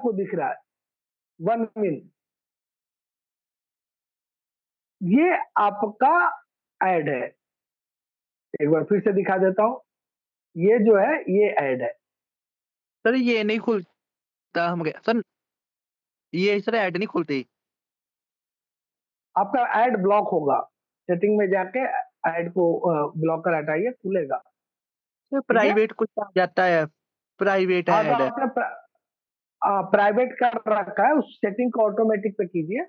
आपको दिख रहा है 1 min, ये आपका ऐड है। एक बार फिर से दिखा देता हूँ, ये जो है ये ऐड है। सर ये नहीं खुलता हम सर, ये सर ऐड नहीं खुलती। आपका ऐड ब्लॉक होगा, सेटिंग में जाके ऐड को ब्लॉकर हटाइए, खुलेगा। ठीक है, प्राइवेट कुछ आ जाता है, प्राइवेट हाँ तो ऐड है। आपने प्राइवेट कर रखा है, उस सेटिंग को ऑटोमेटिक पे कीजिए।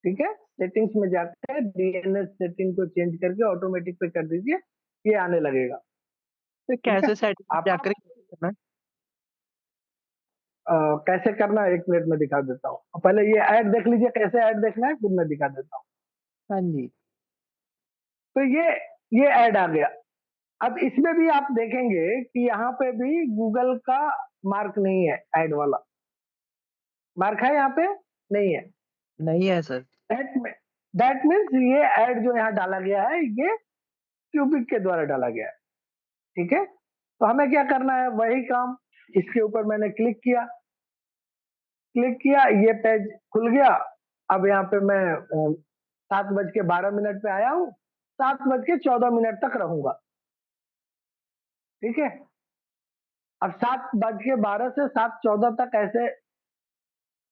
ठीक है, सेटिंग्स में जाकर डीएनएस सेटिंग को चेंज करके ऑटोमेटिक पे कर दीजिए, ये आने लगेगा। तो ठीक है, कैसे सेटिंग आप जाकर करना है? कैसे करना है 1 मिनट में दिखा देता हूँ। पहले ये ऐड देख लीजिए, कैसे ऐड देखना है, फिर मैं दिखा देता हूँ। हाँ जी। तो ये ऐड आ गया। अब इसमें भी आप देखेंगे कि यहाँ पे भी गूगल का मार्क नहीं है, ऐड वाला मार्क है यहाँ पे नहीं है। नहीं है सर। दैट दैट मीन्स ये ऐड जो यहाँ डाला गया है, ये क्यूबिक के द्वारा डाला गया है। ठीक है, तो हमें क्या करना है, वही काम। इसके ऊपर मैंने क्लिक किया, ये पेज खुल गया। अब यहाँ पे मैं 7:12 पे आया हूँ, 7:14 तक रहूंगा। ठीक है, अब 7:12 से 7:14 तक ऐसे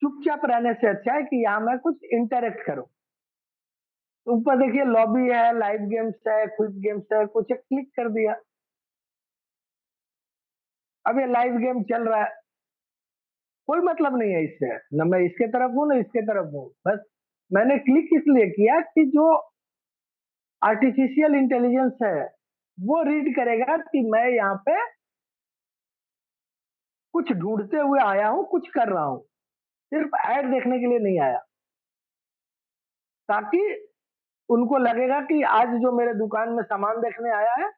चुपचाप रहने से अच्छा है कि यहाँ मैं कुछ इंटरेक्ट करूं। तो ऊपर देखिए लॉबी है, लाइव गेम्स है, क्विक गेम्स है, कुछ एक क्लिक कर दिया। अब ये लाइव गेम चल रहा है, कोई मतलब नहीं है इससे, न मैं इसके तरफ हूँ न इसके तरफ हूँ। बस मैंने क्लिक इसलिए किया कि जो आर्टिफिशियल इंटेलिजेंस है वो रीड करेगा कि मैं यहाँ पे कुछ ढूंढते हुए आया हूँ, कुछ कर रहा हूँ, सिर्फ ऐड देखने के लिए नहीं आया। ताकि उनको लगेगा कि आज जो मेरे दुकान में सामान देखने आया है,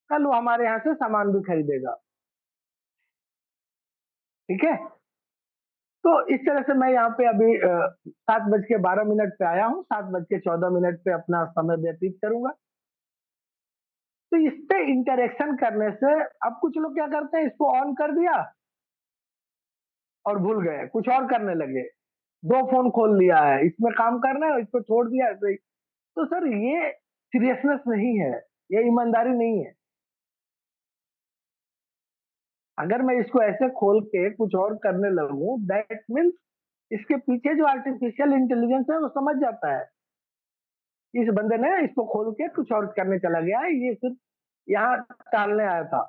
कल वो हमारे यहाँ से सामान भी खरीदेगा। ठीक है, तो इस तरह से मैं यहाँ पे अभी 7:12 पे आया हूँ, 7:14 पे अपना समय व्यतीत करूंगा। तो इस पे इंटरेक्शन करने से अब कुछ लोग क्या करते हैं, इसको ऑन कर दिया और भूल गए, कुछ और करने लगे, 2 फोन खोल लिया है, इसमें काम करना है, इसको छोड़ दिया ऐसे ही। तो सर ये सीरियसनेस नहीं है, ये ईमानदारी नहीं है। अगर मैं इसको ऐसे खोल के कुछ और करने लगूं, दैट मीन्स इसके पीछे जो आर्टिफिशियल इंटेलिजेंस है वो समझ जाता है इस बंदे ने इसको खोल के कुछ और करने चला गया है, ये सिर्फ यहाँ टालने आया था।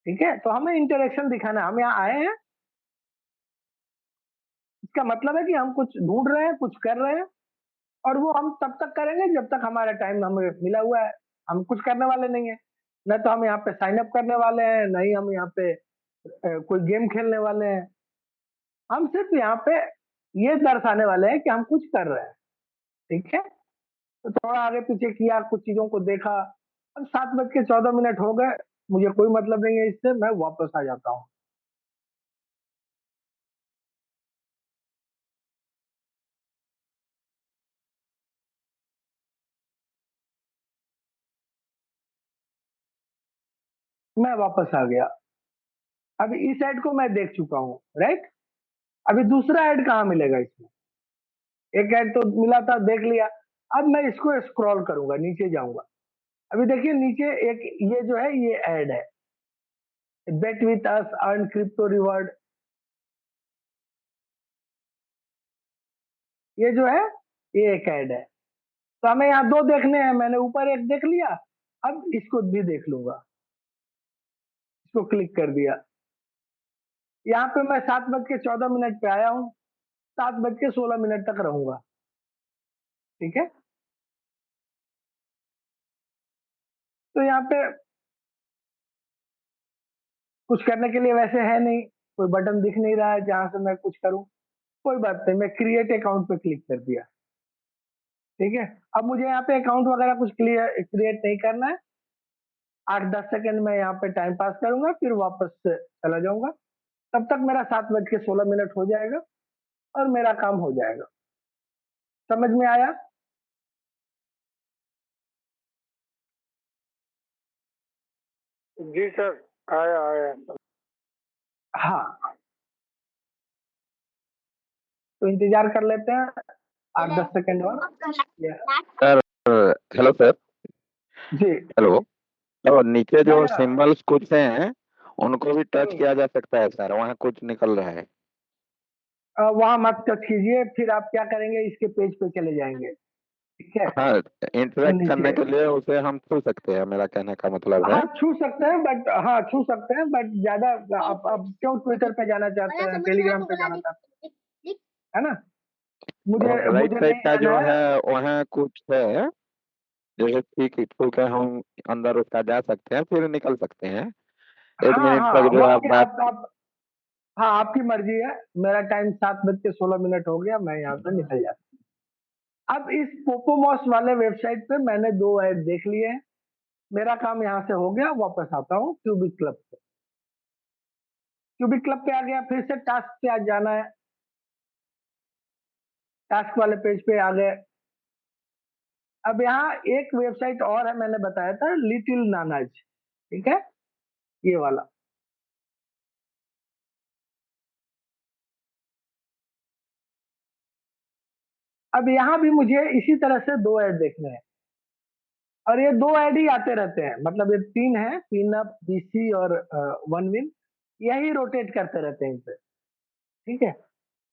ठीक है, तो हमें इंटरेक्शन दिखाना है, हम यहाँ आए हैं, इसका मतलब है कि हम कुछ ढूंढ रहे हैं, कुछ कर रहे हैं, और वो हम तब तक करेंगे जब तक हमारा टाइम हमें मिला हुआ है। हम कुछ करने वाले नहीं है, न तो हम यहाँ पे साइन अप करने वाले हैं, न ही हम यहाँ पे कोई गेम खेलने वाले हैं। हम सिर्फ यहाँ पे ये दर्शाने वाले हैं कि हम कुछ कर रहे हैं। ठीक है, तो थोड़ा आगे पीछे किया, कुछ चीजों को देखा। अब 7:14 हो गए, मुझे कोई मतलब नहीं है इससे, मैं वापस आ जाता हूँ। मैं वापस आ गया। अब इस ऐड को मैं देख चुका हूँ, राइट। अभी दूसरा ऐड कहाँ मिलेगा इसमें, एक ऐड तो मिला था, देख लिया। अब मैं इसको स्क्रॉल करूंगा, नीचे जाऊंगा। अभी देखिए नीचे एक ये जो है ये ऐड है, bet with us earn crypto reward, ये जो है ये एक ऐड है। तो हमें यहाँ 2 देखने हैं, मैंने ऊपर एक देख लिया, अब इसको भी देख लूंगा। इसको क्लिक कर दिया, यहाँ पे मैं 7:14 पे आया हूँ, 7:16 तक रहूंगा। ठीक है, तो यहाँ पे कुछ करने के लिए वैसे है नहीं, कोई बटन दिख नहीं रहा है जहां से मैं कुछ करूं। कोई बात नहीं, मैं क्रिएट अकाउंट पे क्लिक कर दिया। ठीक है, अब मुझे यहाँ पे अकाउंट वगैरह कुछ क्रिएट नहीं करना है। 8-10 सेकंड में यहाँ पे टाइम पास करूंगा, फिर वापस से चला जाऊंगा। तब तक मेरा 7:16 हो जाएगा और मेरा काम हो जाएगा। समझ में आया? जी सर, आया आया। हाँ, तो इंतजार कर लेते हैं 8-10 सेकंड और। Sir hello sir. जी हेलो। तो नीचे या जो सिंबल्स कुछ हैं उनको भी टच हम्म, किया जा सकता है सर, वहाँ कुछ निकल रहा है। वहाँ मत टच कीजिए, फिर आप क्या करेंगे, इसके पेज पे चले जाएंगे, ठीक है। हाँ, तो इंटरेक्ट करने नीचे, के लिए उसे हम छू सकते हैं, मेरा कहने का मतलब है। हाँ छू सकते हैं, बट हाँ छू सकते हैं, बट ज्यादा आप क्यों ट्विटर पे जाना चाहते हैं, टेलीग्राम पे जाना चाहते हैं, है ना। मुझे और राइट मुझे साइड नहीं का जाना जो है। है वहाँ कुछ है, जैसे ठीक ठीक है, हम अंदर उसका जा सकते हैं फिर निकल सकते हैं। एक हाँ मिनट हाँ, तक वो जो आप आपकी बात। आप हाँ आपकी मर्जी है। मेरा टाइम 7:16 हो गया, मैं यहाँ से निकल जाता हूँ। अब इस पोपोमॉस वाले वेबसाइट पे मैंने 2 ऐड देख लिए हैं। मेरा काम यहाँ से हो गया, वापस आता हूँ क्यूबिक क्लब पे। क्यूबिक क्लब पे आ गया, फिर से टास्क पे आज जाना है। टास्क वाले पेज पे आ गए। अब यहाँ एक वेबसाइट और है, मैंने बताया था लिटिल नानाज, ठीक है, ये वाला। अब यहाँ भी मुझे इसी तरह से 2 ऐड देखने हैं, और ये 2 ऐड ही आते रहते हैं, मतलब ये 3 है, पिन अप, बीसी और वन विन, यही रोटेट करते रहते हैं इन पे, ठीक है।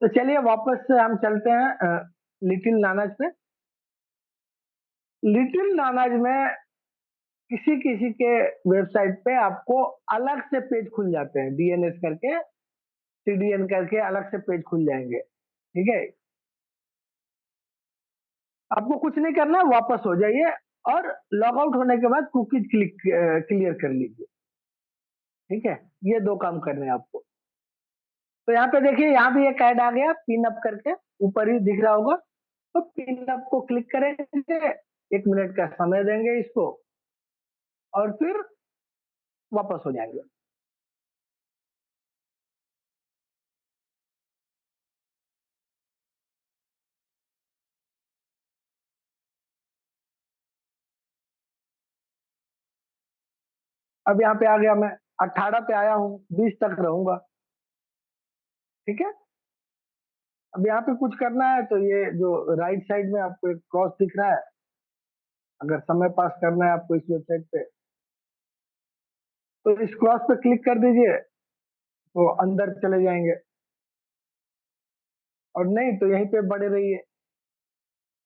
तो चलिए वापस से हम चलते हैं लिटिल नानाज पे। लिटिल नानाज में किसी किसी के वेबसाइट पे आपको अलग से पेज खुल जाते हैं, डीएनएस करके, सीडीएन करके अलग से पेज खुल जाएंगे, ठीक है। आपको कुछ नहीं करना है, वापस हो जाइए और लॉग आउट होने के बाद कुकीज क्लियर कर लीजिए, ठीक है। ये 2 काम करने हैं आपको। तो यहाँ पे देखिए, यहाँ भी एक ऐड आ गया पिन अप करके, ऊपर ही दिख रहा होगा। तो पिन अप को क्लिक करेंगे, 1 मिनट का समय देंगे इसको, और फिर वापस हो जाएंगे। अब यहाँ पे आ गया, मैं 18 पे आया हूँ, 20 तक रहूंगा, ठीक है। अब यहाँ पे कुछ करना है तो ये जो राइट साइड में आपको एक क्रॉस दिख रहा है, अगर समय पास करना है आपको इस वेबसाइट पे, तो इस क्रॉस पे क्लिक कर दीजिए, तो अंदर चले जाएंगे, और नहीं तो यहीं पे बड़े रहिए।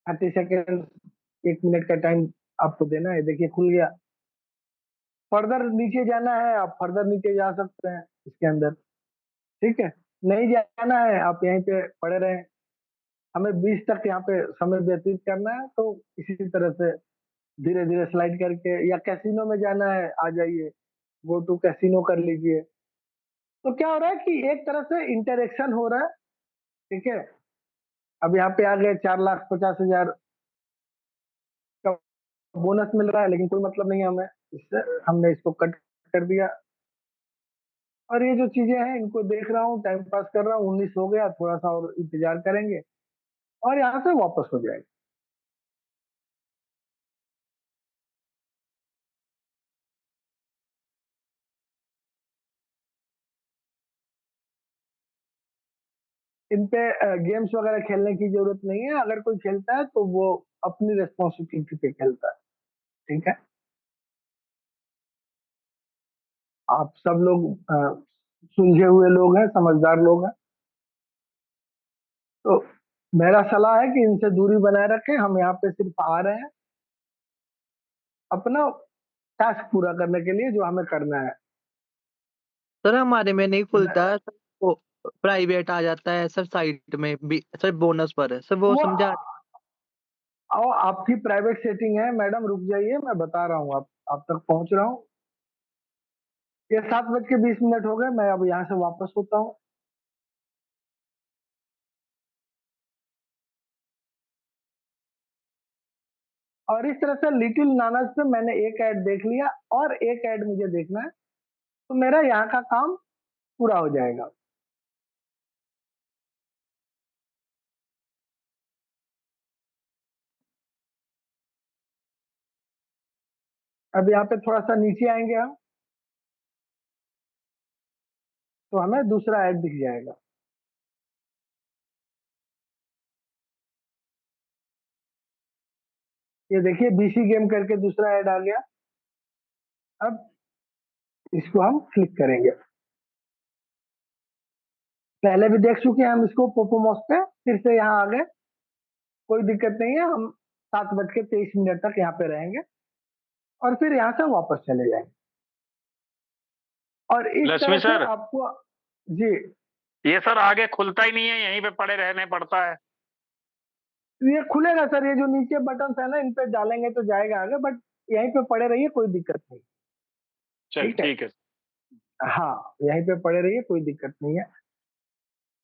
30 सेकेंड, 1 मिनट का टाइम आपको देना है। देखिए खुल गया। फर्दर नीचे जाना है, आप फर्दर नीचे जा सकते हैं इसके अंदर, ठीक है। नहीं जाना है, आप यहीं पे पड़े रहें। हमें 20 तक यहाँ पे समय व्यतीत करना है, तो इसी तरह से धीरे धीरे स्लाइड करके, या कैसीनो में जाना है आ जाइए, गो टू कैसीनो कर लीजिए। तो क्या हो रहा है कि एक तरह से इंटरेक्शन हो रहा है, ठीक है। अब यहाँ पे आ गए 4,50,000 का बोनस मिल रहा है, लेकिन कोई मतलब नहीं है हमें इससे, हमने इसको कट कर दिया। और ये जो चीजें हैं इनको देख रहा हूँ, टाइम पास कर रहा हूँ, 19 हो गया, थोड़ा सा और इंतजार करेंगे और यहाँ से वापस हो जाएगा। इन पे गेम्स वगैरह खेलने की जरूरत नहीं है, अगर कोई खेलता है तो वो अपनी रिस्पॉन्सिबिलिटी पे खेलता है, ठीक है। आप सब लोग सुलझे हुए लोग हैं, समझदार लोग हैं, तो मेरा सलाह है कि इनसे दूरी बनाए रखें। हम यहाँ पे सिर्फ आ रहे हैं अपना टास्क पूरा करने के लिए, जो हमें करना है। सर हमारे में नहीं खुलता है सर, वो प्राइवेट आ जाता है सर, साइट में भी सर, बोनस पर है सर, वो वो समझा। आओ, आपकी प्राइवेट सेटिंग है मैडम, रुक जाइए, मैं बता रहा हूँ, आप तक पहुंच रहा हूँ। ये 7:20 हो गए, मैं अब यहाँ से वापस होता हूँ। और इस तरह से लिटिल नानाज पे मैंने एक ऐड देख लिया, और एक ऐड मुझे देखना है, तो मेरा यहाँ का काम पूरा हो जाएगा। अब यहाँ पे थोड़ा सा नीचे आएंगे हम, तो हमें दूसरा ऐड दिख जाएगा। ये देखिए बीसी गेम करके दूसरा ऐड आ गया। अब इसको हम क्लिक करेंगे। पहले भी देख चुके हैं हम इसको पोपोमॉस पे, फिर से यहाँ आ गए, कोई दिक्कत नहीं है। हम 7:23 तक यहाँ पे रहेंगे और फिर यहाँ से वापस चले जाएंगे। और इस लक्ष्मी तरह से सर, आपको जी, ये सर आगे खुलता ही नहीं है, यहीं पे पड़े रहने पड़ता है। ये खुलेगा सर, ये जो नीचे बटन है ना, इन पे डालेंगे तो जाएगा आगे, बट यहीं पे पड़े रहिए, कोई दिक्कत नहीं। चल ठीक है, ठीक है। हाँ यहीं पे पड़े रहिए, कोई दिक्कत नहीं है।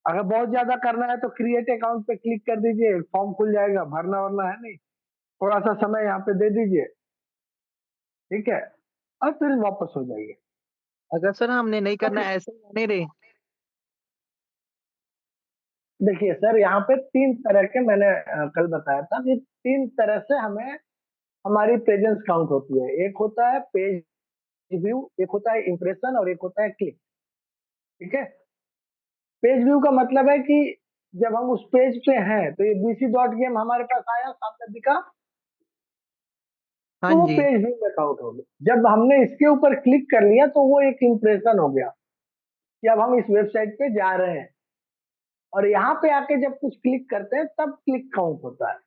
अगर बहुत ज्यादा करना है तो क्रिएट अकाउंट पे क्लिक कर दीजिए, फॉर्म खुल जाएगा, भरना वरना है नहीं, थोड़ा सा समय यहाँ पे दे दीजिए। ठीक है, और फिर वापस हो जाइए। अगर सर हमने नहीं तो करना, ऐसे नहीं रहे। देखिए सर, यहाँ पे 3 तरह के मैंने कल बताया था कि 3 तरह से हमें हमारी प्रेजेंस काउंट होती है। एक होता है पेज व्यू, एक होता है इंप्रेशन और एक होता है क्लिक। ठीक है, पेज व्यू का मतलब है कि जब हम उस पेज पे हैं तो ये bc.game हमारे पास आया, सामने दिखा, हाँ तो वो जी। पेज व्यू में काउंट हो गया। जब हमने इसके ऊपर क्लिक कर लिया तो वो एक इंप्रेशन हो गया कि अब हम इस वेबसाइट पे जा रहे हैं। और यहाँ पे आके जब कुछ क्लिक करते हैं तब क्लिक काउंट होता है,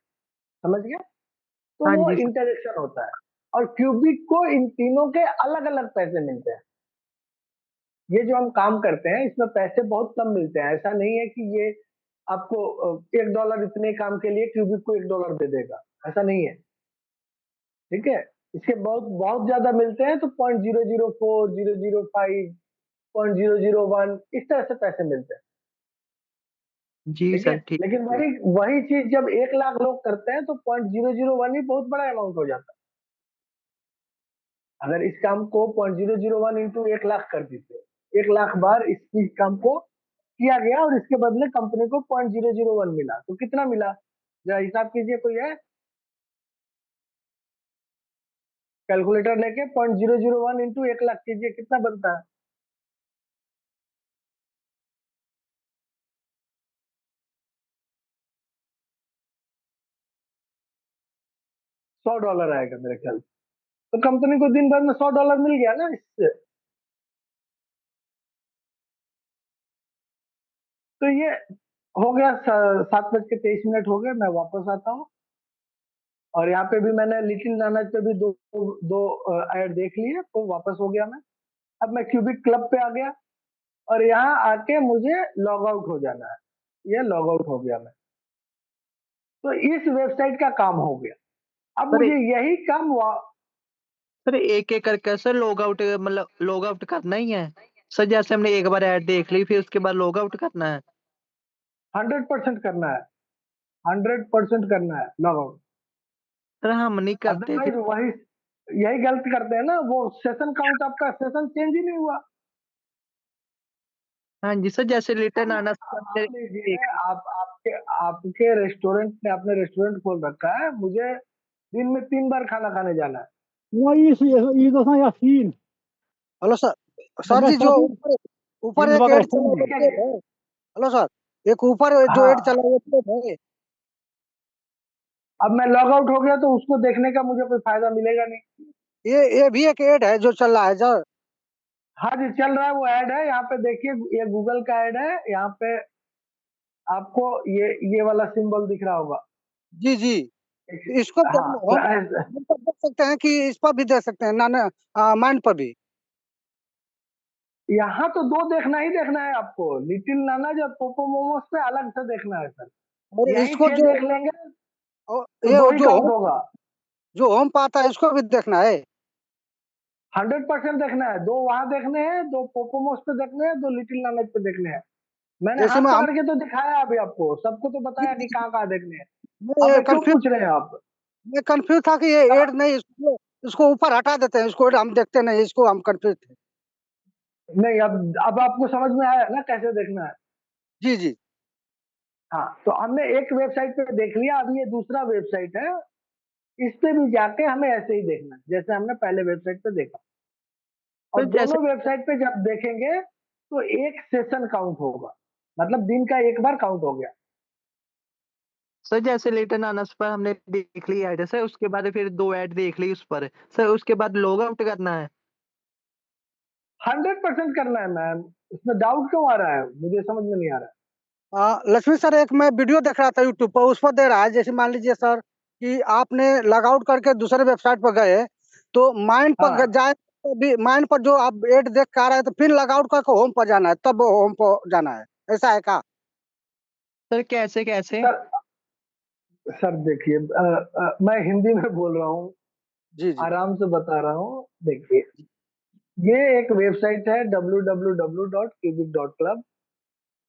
समझ गया? तो हाँ वो जी सर। इंटरेक्शन होता है। और क्यूबिक को इन तीनों के अलग अलग पैसे मिलते हैं। ये जो हम काम करते हैं इसमें पैसे बहुत कम मिलते हैं। ऐसा नहीं है कि ये आपको $1 इतने काम के लिए क्यूबिक को $1 दे देगा, ऐसा नहीं है। ठीक है, इसके बहुत बहुत ज्यादा मिलते हैं तो 0.004, 005, 0.001 इस तरह से पैसे मिलते हैं। जी ठीक है, सर, ठीक। लेकिन वही वही चीज जब 1 लाख लोग करते हैं तो 0.001 ही बहुत बड़ा अमाउंट हो जाता है। अगर इस काम को 0.001 इंटू 1 लाख कर दीजिए, 1 लाख बार इस काम को किया गया और इसके बदले कंपनी को 0.001 मिला, तो कितना मिला? जरा हिसाब कीजिए, कोई है? कैलकुलेटर लेके 0.001 इंटू 1 लाख कीजिए, कितना बनता है? $100 आएगा मेरे ख्याल से। तो कंपनी को दिन भर में $100 मिल गया ना इससे। तो ये हो गया। 7:23 हो गए, मैं वापस आता हूँ। और यहाँ पे भी मैंने लिटिल नानज पे भी दो दो ऐड देख लिए, तो वापस हो गया मैं। अब मैं क्यूबिक क्लब पे आ गया और यहाँ आके मुझे लॉग आउट हो जाना है। ये लॉग आउट हो गया मैं, तो इस वेबसाइट का काम हो गया। अब सर मुझे यही काम सर एक एक करके सर लॉग आउट, मतलब लॉग आउट करना ही है सर? जैसे हमने एक बार ऐड देख ली, फिर उसके बाद लॉग आउट करना है? 100% करना है, 100% करना है लॉग आउट। सर हम नहीं करते अदरवाइज फिर। वही यही गलती करते हैं ना, वो सेशन काउंट, आपका सेशन चेंज ही नहीं हुआ। हाँ जी सर, जैसे रिटर्न अब आना मान लीजिए देख। आपके आपके रेस्टोरेंट में, आपने रेस्टोरेंट खोल रखा है, मुझे दिन में 3 बार खाना खाने जाना है। ये तो सा यासीन। Hello sir. सर जी, जो ऊपर ऊपर एक ऐड चला ठीक है, है, हेलो सर, एक ऊपर जो ऐड हाँ। चला है, अब मैं लॉग आउट हो गया तो उसको देखने का मुझे कोई फायदा मिलेगा नहीं। ये भी एक ऐड है जो चल रहा है सर। हाँ जी, चल रहा है, वो ऐड है। यहाँ पे देखिए, ये गूगल का ऐड है। यहाँ पे आपको ये वाला सिंबल दिख रहा होगा। जी जी। इसको हाँ, तो हम पर देख सकते हैं कि इस पर भी देख सकते हैं ना, माइंड पर भी। यहाँ तो दो देखना ही देखना है आपको, लिटिल नानाज और पोपो मोमोज पे अलग से देखना है सर। और यहीं इसको 6 जो देख लेंगे तो ये दो ही जो काउंट होगा। जो होम पाता है, इसको भी देखना है। 100% देखना है। दो वहां देखने हैं, दो पोपो मोमोज पे देखने हैं, दो लिटिल नानाज पे देखने हैं। मैंने जैसे हाथ मैं पकड़ के तो दिखाया अभी आपको, सबको तो बताया कि कहाँ कहाँ देखने हैं। मैं अब क्यों पूछ रहे हैं आप? कंफ्यूज था कि ये ऐड नहीं, इसको ऊपर हटा देते हैं, इसको हम देखते नहीं, इसको हम कंफ्यूज थे। नहीं, अब आपको समझ में आया ना कैसे देखना है? जी जी। हाँ, तो हमने एक वेबसाइट पे देख लिया, अभी ये दूसरा वेबसाइट है। इस पे भी जाके हमें ऐसे ही देखना है जैसे हमने पहले वेबसाइट पे देखा। और सर जैसे दोनों वेबसाइट पे जब देखेंगे तो एक सेशन काउंट होगा, मतलब दिन का एक बार काउंट हो गया। सर जैसे लिटिल नानस पर हमने देख ली ऐड सर, उसके बाद फिर 2 ऐड देख ली उस पर। सर उसके बाद लॉग आउट करना है? 100% करना है मैम, इसमें डाउट क्यों आ रहा है, मुझे समझ में नहीं आ रहा है। लक्ष्मी सर, एक मैं वीडियो देख रहा था यूट्यूब पर, उस पर दे रहा है, जैसे मान लीजिए सर कि आपने लॉग आउट करके दूसरे वेबसाइट पर गए, तो माइंड पर हाँ जाए तो भी माइंड पर जो आप एड देख के आ रहा है, तो फिर लॉग आउट करके होम पर जाना है, तब होम पर जाना है, ऐसा है क्या? सर कैसे कैसे? सर, सर देखिए, मैं हिंदी में बोल रहा हूँ, जी जी आराम से बता रहा हूँ। देखिए, ये एक वेबसाइट है www.cubic.club,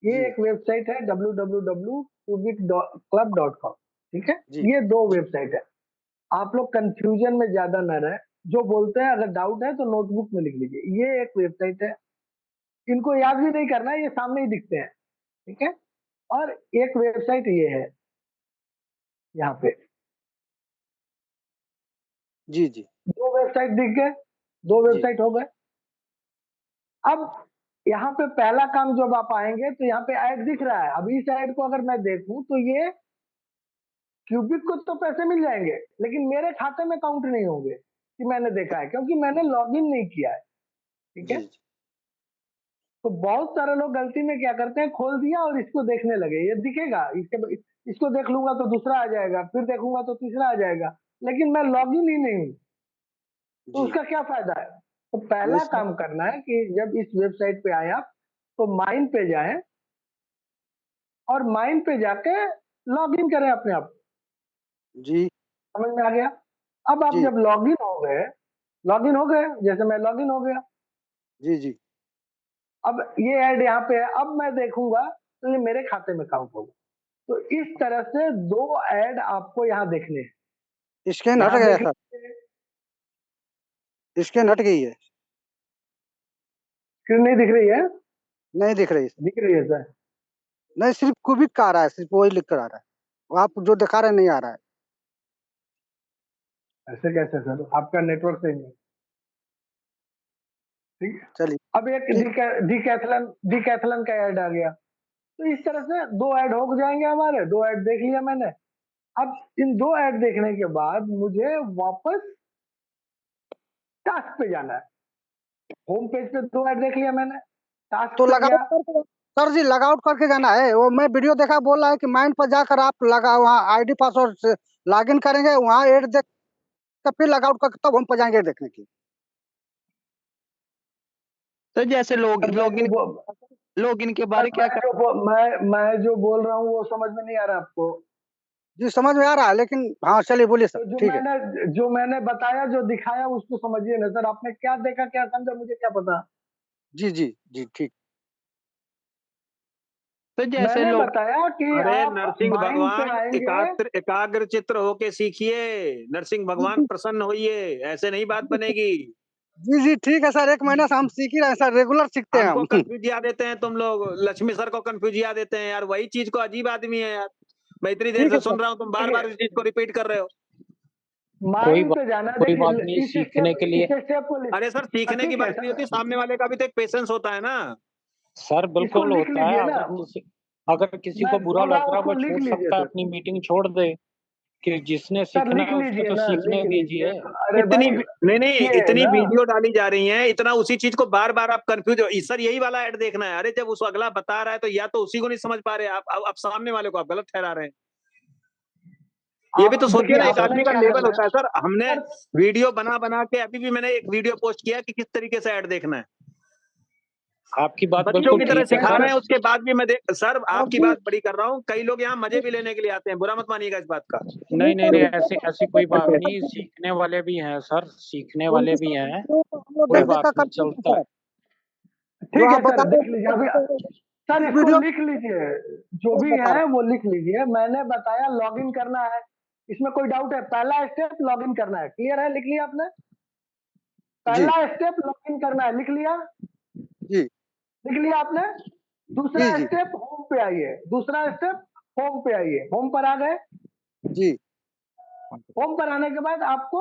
ये जी एक वेबसाइट है www.cubic.club.com। ठीक है, जी ये दो जी वेबसाइट है। आप लोग कंफ्यूजन में ज्यादा न रहे, जो बोलते हैं अगर डाउट है तो नोटबुक में लिख लीजिए। ये एक वेबसाइट है, इनको याद भी नहीं करना है, ये सामने ही दिखते हैं। ठीक है, और एक वेबसाइट ये है यहाँ पे, जी जी दो वेबसाइट दिख गए, दो जी वेबसाइट हो गए। अब यहाँ पे पहला काम, जब आप आएंगे तो यहाँ पे ऐड दिख रहा है। अब इस ऐड को अगर मैं देखूं तो ये क्यूबिक को तो पैसे मिल जाएंगे, लेकिन मेरे खाते में काउंट नहीं होंगे कि मैंने देखा है, क्योंकि मैंने लॉगिन नहीं किया है। ठीक है, जी तो बहुत सारे लोग गलती में क्या करते हैं, खोल दिया और इसको देखने लगे, ये दिखेगा, इसको देख लूंगा तो दूसरा आ जाएगा, फिर देखूंगा तो तीसरा आ जाएगा, लेकिन मैं लॉगिन ही नहीं हूँ, तो जी उसका क्या फायदा है। तो नहीं पहला सर। काम करना है कि जब इस वेबसाइट पे आए आप, तो माइन पे जाएं और माइन पे जाके लॉगिन करें अपने आप। जी समझ में आ गया? अब आप जी जब लॉगिन हो गए, जैसे मैं लॉगिन हो गया, जी जी अब ये ऐड यहाँ पे है, अब मैं देखूंगा तो ये मेरे खाते में काउंट होगा। तो इस तरह से दो ऐड आपको यहाँ देखने हैं, स्कैन हट यहाँ गया देख सर, लीजिए। स्कैन हट गई है, स्क्रीन नहीं दिख रही है? नहीं दिख रही सर। दिख रही है सर? नहीं, सिर्फ क्यूबिक का आ रहा है, सिर्फ वही लिख कर आ रहा है, वो आप जो दिखा रहे हैं नहीं आ रहा है। ऐसे कैसे सर, आपका नेटवर्क सही नहीं। ठीक है, चलिए अब एक ठीक। डिकैथलन का ऐड आ गया। तो इस तरह से दो ऐड हो जाएंगे हमारे, दो ऐड देख लिया मैंने। अब इन दो ऐड देखने के बाद मुझे वापस टास्क पे जाना है। होम पेज पे दो ऐड देख लिया मैंने, टास्क तो पे लॉगआउट गया। करके, सर जी लॉगआउट करके जाना है, वो मैं वीडियो देखा, बोल रहा है कि माइंड पर जाकर आप लगा वहाँ आईडी पासवर्ड से लॉगिन करेंगे, वहाँ एड देख कर फिर लॉगआउट करके तब हम पर जाएंगे देखने की। सर जैसे सर मैं जो लॉगिन लॉगिन के सर बारे क्या कर? मैं जो बोल रहा हूँ वो समझ में नहीं आ रहा आपको? जी समझ में आ रहा है, लेकिन हाँ चलिए बोलिए सर, तो ठीक है। जो मैंने बताया, जो दिखाया, उसको समझिए ना सर। आपने क्या देखा, क्या समझा, मुझे क्या पता। जी जी जी ठीक। तो जैसे मैंने लोग बताया कि अरे आप नरसिंह माइंड पे भगवान, आएंगे। एकाग्र चित्र होके सीखिए। नरसिंह भगवान प्रसन्न होइए, ऐसे नहीं बात बनेगी। जी जी ठीक है सर, 1 महीने से हम सीख ही रहे हैं सर, रेगुलर सीखते हैं हमको हम। कंफ्यूजिया देते हैं तुम लोग, लक्ष्मी सर को कंफ्यूजिया देते हैं यार, वही चीज को। अजीब आदमी है यार, मैं इतनी देर ठीक से है सर। सुन रहा हूँ, तुम बार देखिए, बार इस चीज को रिपीट कर रहे हो। माइंड पे जाना है, कोई बात देखिए नहीं, सीखने के लिए। इस स्टेप को अरे सर, सीखने की ठीक है बात नहीं होती, सर, सामने वाले का भी तो एक पेशेंस होता है ना। सर इसको बिल्कुल लिख होता है, लीजिए ना। अगर किसी मैं को बुरा बोल रहा लग हूँ रहा है उसको वो लिख छोड़ लीजिए सकता है, सर। अपनी मीटिंग छोड़ दे, कि जिसने सर सीखना लिख है उसको लीजिए तो ना, सीखने लिख लीजिए। दीजिए। अरे इतनी भाई, नहीं नहीं, लिखिए इतनी ना। वीडियो डाली जा रही हैं, इतना उसी चीज को बार बार आप कंफ्यूज हो। सर यही वाला ऐड देखना है। अरे जब उस अगला बता रहा है तो या तो उसी को नहीं समझ पा रहे आप, अब सामने वाले को आप गलत ठहरा रहे हैं। ये भी आप तो सोचिए देखिए, ना, एक आपने आदमी का क्या लेवल करना होता है सर। हमने है सर। वीडियो बना बना के, अभी भी मैंने एक वीडियो पोस्ट किया कि किस तरीके से ऐड देखना है। आपकी बात बच्चों बिल्कुल की तरह ठीक है सर, सिखा सर। रहे हैं, उसके बाद भी मैं सर आप आपकी भी बात बड़ी कर रहा हूँ। कई लोग यहाँ मजे भी लेने के लिए आते हैं, बुरा मत मानिएगा इस बात का। नहीं नहीं नहीं सर, नहीं, वीडियो ऐसी को ऐसी हम कोई लोग बात देख नहीं, देख कर, सीखने वाले भी हैं सर, सीखने बोलिए वाले सर, भी हैं, वीडियो को हम लोग कोई देख देख बात कर नहीं, करते हैं चलता है। सर, जो ठीक आप है बता सर, रहे देख लीजिए अभी। हैं सर इस इसको वीडियो लिख लीजिए, जो को भी बता है रहे वो लिख लीजिए। मैंने बताया लॉगिन करना है, इसमें कोई डाउट है? पहला स्टेप लॉगिन करना है, क्लियर है? लिख लिया आपने? हैं। जी पहला स्टेप लॉगिन करना है, लिख लिया? जी लिख लिया आपने? दूसरा जी जी स्टेप होम पे आइए, दूसरा स्टेप होम पे आइए। होम पर आ गए? जी होम पर आने के बाद आपको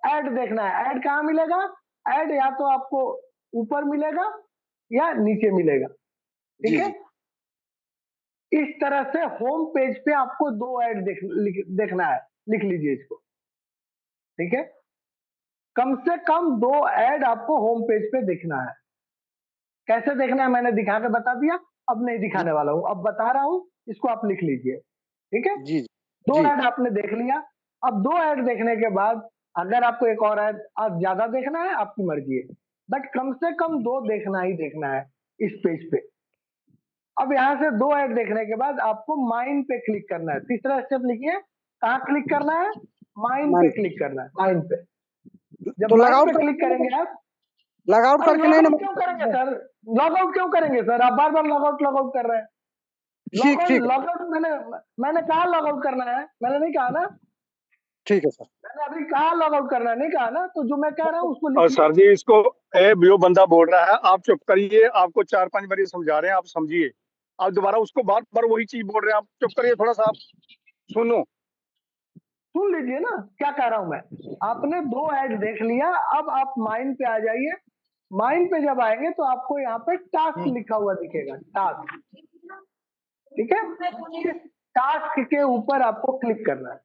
ऐड देखना है। ऐड कहाँ मिलेगा? ऐड या तो आपको ऊपर मिलेगा या नीचे मिलेगा। ठीक जी है, जी इस तरह से होम पेज पे आपको 2 ऐड देखना है, लिख लीजिए इसको, ठीक है। कम से कम 2 ऐड आपको होम पेज पे देखना है। कैसे देखना है मैंने दिखा के बता दिया, अब नहीं दिखाने वाला हूं, अब बता रहा हूं, इसको आप लिख लीजिए, ठीक है। जी 2 जी ऐड आपने देख लिया। अब 2 ऐड देखने के बाद अगर आपको एक और ऐड ज्यादा देखना है आपकी मर्जी है, बट कम से कम 2 देखना ही देखना है इस पेज पे। अब यहाँ से 2 ऐड देखने के बाद आपको माइन पे क्लिक करना है। तीसरा स्टेप लिखिए, कहाँ क्लिक करना है, माइन पे क्लिक करना है, माइन पे। जब तो माइन लॉगआउट पे क्लिक करेंगे आप, लॉगआउट अरे करके नहीं लॉगआउट ना। क्यों करेंगे सर, लॉगआउट क्यों करेंगे सर, आप बार बार लॉगआउट कर रहे हैं। ठीक लॉगआउट ठीक लॉगआउट मैंने कहा लॉगआउट करना है, मैंने नहीं कहा ना, ठीक है सर। मैंने अभी कहा लॉगआउट करना है, नहीं कहा ना, तो जो मैं कह रहा हूँ उसको और लिखिए। सर जी इसको जो बंदा बोल रहा है आप चुप करिए, आपको 4-5 बार समझा रहे हैं, आप समझिए। आप दोबारा उसको बार बार वही चीज बोल रहे हैं, आप चुप करिए, थोड़ा सा आप सुनो। सुन लीजिए ना क्या कह रहा हूं मैं। आपने 2 ऐड देख लिया, अब आप माइन पे आ जाइए। माइन पे जब आएंगे तो आपको यहाँ पे टास्क लिखा हुआ दिखेगा, टास्क, ठीक है। इस टास्क के ऊपर आपको क्लिक करना है।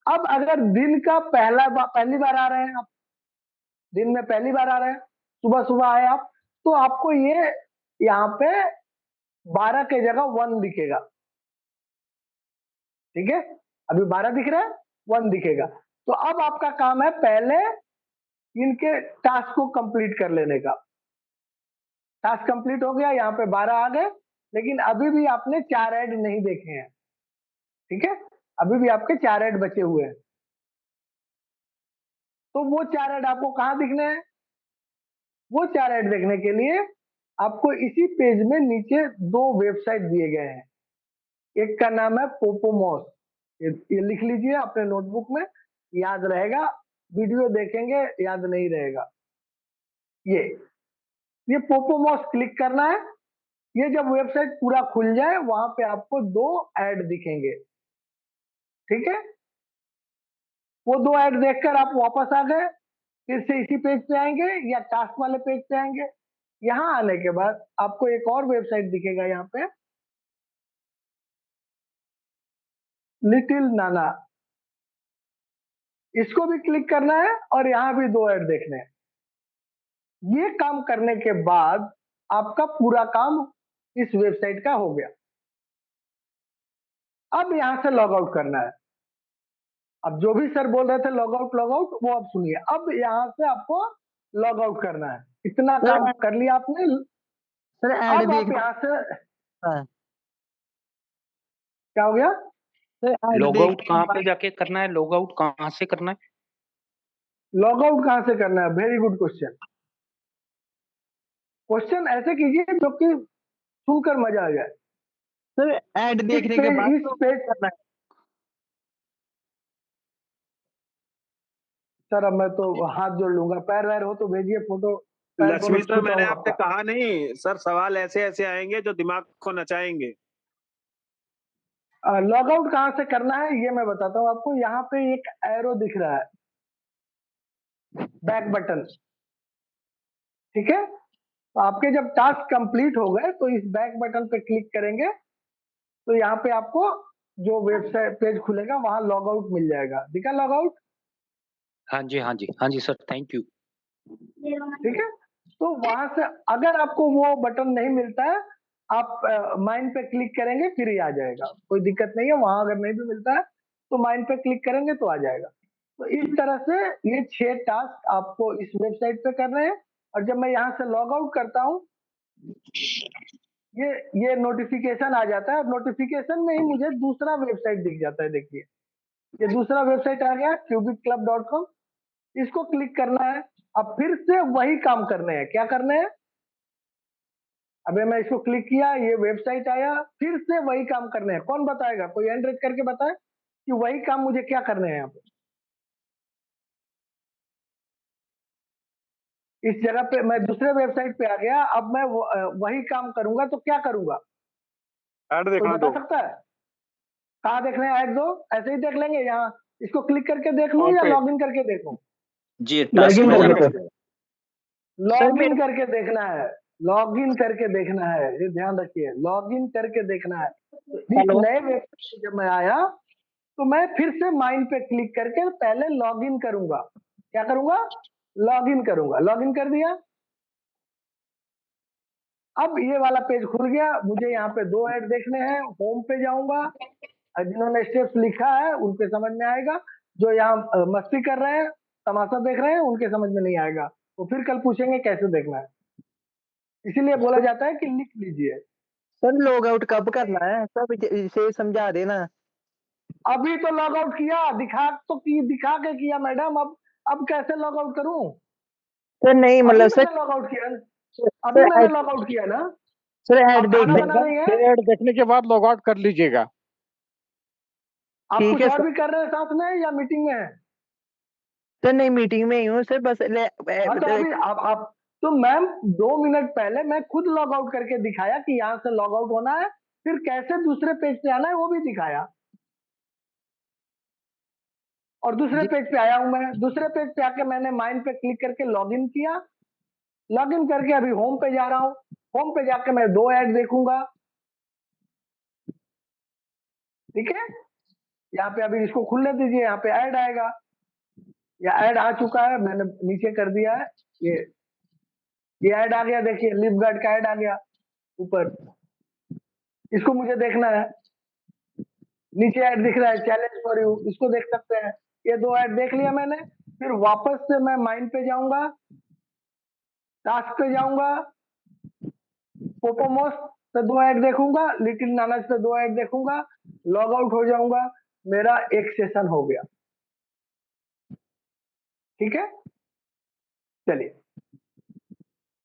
अब अगर दिन का पहली बार आ रहे हैं आप, दिन में पहली बार आ रहे हैं, सुबह सुबह आए आप, तो आपको ये यहाँ पे 12 के जगह 1 दिखेगा, ठीक है। अभी 12 दिख रहा है, 1 दिखेगा। तो अब आपका काम है पहले इनके टास्क को कंप्लीट कर लेने का। टास्क कंप्लीट हो गया, यहाँ पे 12 आ गए, लेकिन अभी भी आपने 4 ऐड नहीं देखे हैं, ठीक है। अभी भी आपके 4 ऐड बचे हुए हैं। तो वो 4 ऐड आपको कहाँ दिखने हैं, वो 4 ऐड देखने के लिए आपको इसी पेज में नीचे 2 वेबसाइट दिए गए हैं। एक का नाम है पोपोमॉस, ये लिख लीजिए अपने नोटबुक में, याद रहेगा, वीडियो देखेंगे याद नहीं रहेगा। ये पोपोमॉस क्लिक करना है। ये जब वेबसाइट पूरा खुल जाए वहां पे आपको 2 ऐड दिखेंगे, ठीक है। वो 2 ऐड देखकर आप वापस आ गए, फिर से इसी पेज पे आएंगे या टास्क वाले पेज पे आएंगे। यहाँ आने के बाद आपको एक और वेबसाइट दिखेगा, यहाँ पे लिटिल नाना, इसको भी क्लिक करना है और यहाँ भी 2 ऐड देखने हैं। ये काम करने के बाद आपका पूरा काम इस वेबसाइट का हो गया। अब यहां से लॉग आउट करना है। अब जो भी सर बोल रहे थे लॉग आउट, वो अब सुनिए। अब यहां से आपको लॉग आउट करना है। इतना काम कर लिया आपने, सर ऐड अब आप देख यहाँ से, हाँ। क्या हो गया सर ऐड लॉग देख आउट कहाँ पे जाके करना है, लॉग आउट कहाँ से करना है? लॉग आउट कहां से करना है, वेरी गुड क्वेश्चन। क्वेश्चन ऐसे कीजिए जो कि सुनकर मजा आ जाए। सर ऐड देखने के बाद इस पेज करना है। सर अब मैं तो हाथ जोड़ लूंगा, पैर वैर हो तो भेजिए फोटो, पैर को लक्ष्मी सर, मैंने छूता हूं आपसे आपका। कहा नहीं सर, सवाल ऐसे ऐसे आएंगे जो दिमाग को नचाएंगे। लॉग आउट कहां से करना है ये मैं बताता हूं आपको। यहाँ पे एक एरो दिख रहा है, बैक बटन, ठीक है। तो आपके जब टास्क कंप्लीट हो गए तो इस बैक बटन पे क्लिक करेंगे तो यहाँ पे आपको जो वेबसाइट पेज खुलेगा वहां लॉग आउट मिल जाएगा। दिखा लॉग आउट, हाँ जी हाँ जी हाँ जी सर, थैंक यू। ठीक है। तो वहां से अगर आपको वो बटन नहीं मिलता है, आप माइन पे क्लिक करेंगे फिर ही आ जाएगा, कोई दिक्कत नहीं है। वहां अगर नहीं भी मिलता है तो माइन पे क्लिक करेंगे तो आ जाएगा। तो इस तरह से ये 6 टास्क आपको इस वेबसाइट पे करने हैं। और जब मैं यहाँ से लॉग आउट करता हूँ, ये नोटिफिकेशन आ जाता है और नोटिफिकेशन में ही मुझे दूसरा वेबसाइट दिख जाता है। देखिए ये दूसरा वेबसाइट आ गया cubicclub.com, इसको क्लिक करना है। अब फिर से वही काम करने हैं। क्या करने हैं, अबे मैं इसको क्लिक किया, ये वेबसाइट आया, फिर से वही काम करने हैं। कौन बताएगा, कोई हैंड रेज करके बताए कि वही काम मुझे क्या करने हैं। यहाँ पे इस जगह पे मैं दूसरे वेबसाइट पे आ गया, अब मैं वही काम करूंगा तो क्या करूंगा, ऐड कोई देखना बता दो, सकता है। कहाँ देखने हैं, ऐड दो, ऐसे ही देख लेंगे। यहाँ इसको क्लिक करके देख लूं होम या पेज। लॉगिन करके देखूं, जी टास्क में जाना। लॉगिन करके देखना है। लॉग इन करके देखना है, ये ध्यान रखिए, लॉग इन करके देखना है। तो इस हेलो नए वेबसाइट पे जब मैं आया तो मैं फिर से माइन पे क्लिक करके पहले लॉग इन करूंगा। क्या करूंगा? लॉग इन करूंगा। लॉग इन कर दिया। अब ये वाला पेज खुल गया। मुझे यहाँ पे 2 ऐड देखने हैं। होम पे जाऊंगा और जिन्होंने स्टेप्स लिखा है उनके समझ में आएगा। जो यहाँ मस्ती कर रहे हैं, तमाशा देख रहे हैं, उनके समझ में नहीं आएगा। तो फिर कल पूछेंगे कैसे देखना है। इसीलिए बोला जाता है कि लिख लीजिए। सर लॉग आउट कब करना है सब इसे समझा देना। अभी तो लॉग आउट किया, दिखा के किया मैडम। अब कैसे लॉग आउट करूं? सर नहीं अभी मतलब सर मैंने लॉग आउट किया, अभी सर मैंने लॉग आउट किया ना। सर ऐड आप देख खाना बना लेगा। रही हैं? ऐड देखने के बाद लॉग आउट कर लीजिएगा। आप ठीक कुछ है और सर। भी कर रहे हैं साथ में या मीटिंग में है? सर नहीं मीटिंग में ही हूँ सर बस हाँ तो अभी आप तो मैम 2 मिनट पहले मैं खुद लॉग आउट करके दिखाया कि यहाँ से लॉग आउट होना है, फिर कैसे दूसरे पेज पे आना है वो भी दिखाया। और दूसरे जी पेज पे आया हूं मैं। दूसरे पेज पे आके मैंने माइन पे क्लिक करके लॉग इन किया। लॉग इन करके अभी होम पे जा रहा हूँ। होम पे जाके मैं 2 ऐड देखूंगा। ठीक है, यहाँ पे अभी इसको खुलने दीजिए। यहाँ पे ऐड आएगा, या ऐड आ चुका है, मैंने नीचे कर दिया है। ये ये ऐड आ गया। देखिए लिप गार्ड का ऐड आ गया ऊपर। इसको मुझे देखना है। नीचे ऐड दिख रहा है चैलेंज फॉर यू, इसको देख सकते हैं। ये 2 ऐड देख लिया मैंने। फिर वापस से मैं माइन पे जाऊंगा, टास्क पे जाऊंगा, पोपोमोस पे 2 ऐड देखूंगा, लिटिल नानाज पे 2 ऐड देखूंगा, लॉग आउट हो जाऊंगा। मेरा एक सेशन हो गया। ठीक है, चलिए।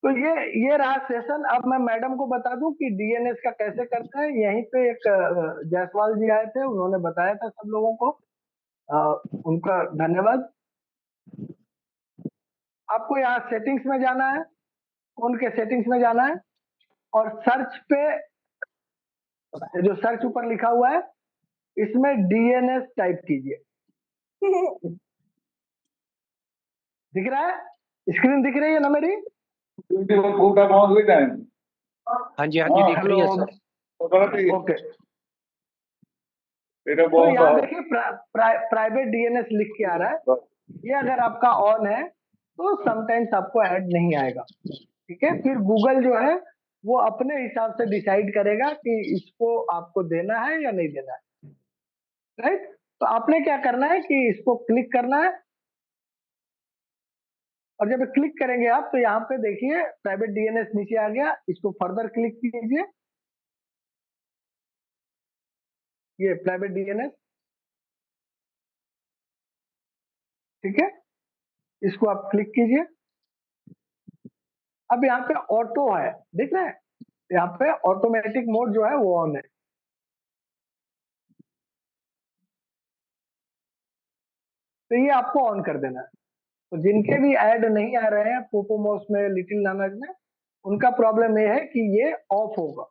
तो ये रहा सेशन। अब मैं मैडम को बता दूं कि डीएनएस का कैसे करते हैं। यहीं पे एक जायसवाल जी आए थे, उन्होंने बताया था सब लोगों को। उनका धन्यवाद। आपको यहाँ सेटिंग्स में जाना है, फोन के सेटिंग्स में जाना है, और सर्च पे जो सर्च ऊपर लिखा हुआ है इसमें डीएनएस टाइप कीजिए। दिख रहा है? स्क्रीन दिख रही है ना मेरी? हाँ जी दिख रही है हेलो, सर। ओके। तो यहाँ देखिए प्राइवेट डीएनएस लिख के आ रहा है। ये अगर आपका ऑन है तो समटाइम्स आपको ऐड नहीं आएगा। ठीक है, फिर गूगल जो है वो अपने हिसाब से डिसाइड करेगा कि इसको आपको देना है या नहीं देना है। राइट? तो आपने क्या करना है कि इसको क्लिक करना है, और जब क्लिक करेंगे आप तो यहाँ पे देखिए प्राइवेट डीएनएस नीचे आ गया। इसको फर्दर क्लिक कीजिए। ये प्राइवेट डीएनएस, ठीक है, इसको आप क्लिक कीजिए। अब यहाँ पे ऑटो है, देख रहे हैं? यहाँ पे ऑटोमेटिक मोड जो है वो ऑन है। तो ये आपको ऑन कर देना है। तो जिनके भी ऐड नहीं आ रहे हैं पोपोमोस में, लिटिल नानाज में, उनका प्रॉब्लम ये है कि ये ऑफ होगा।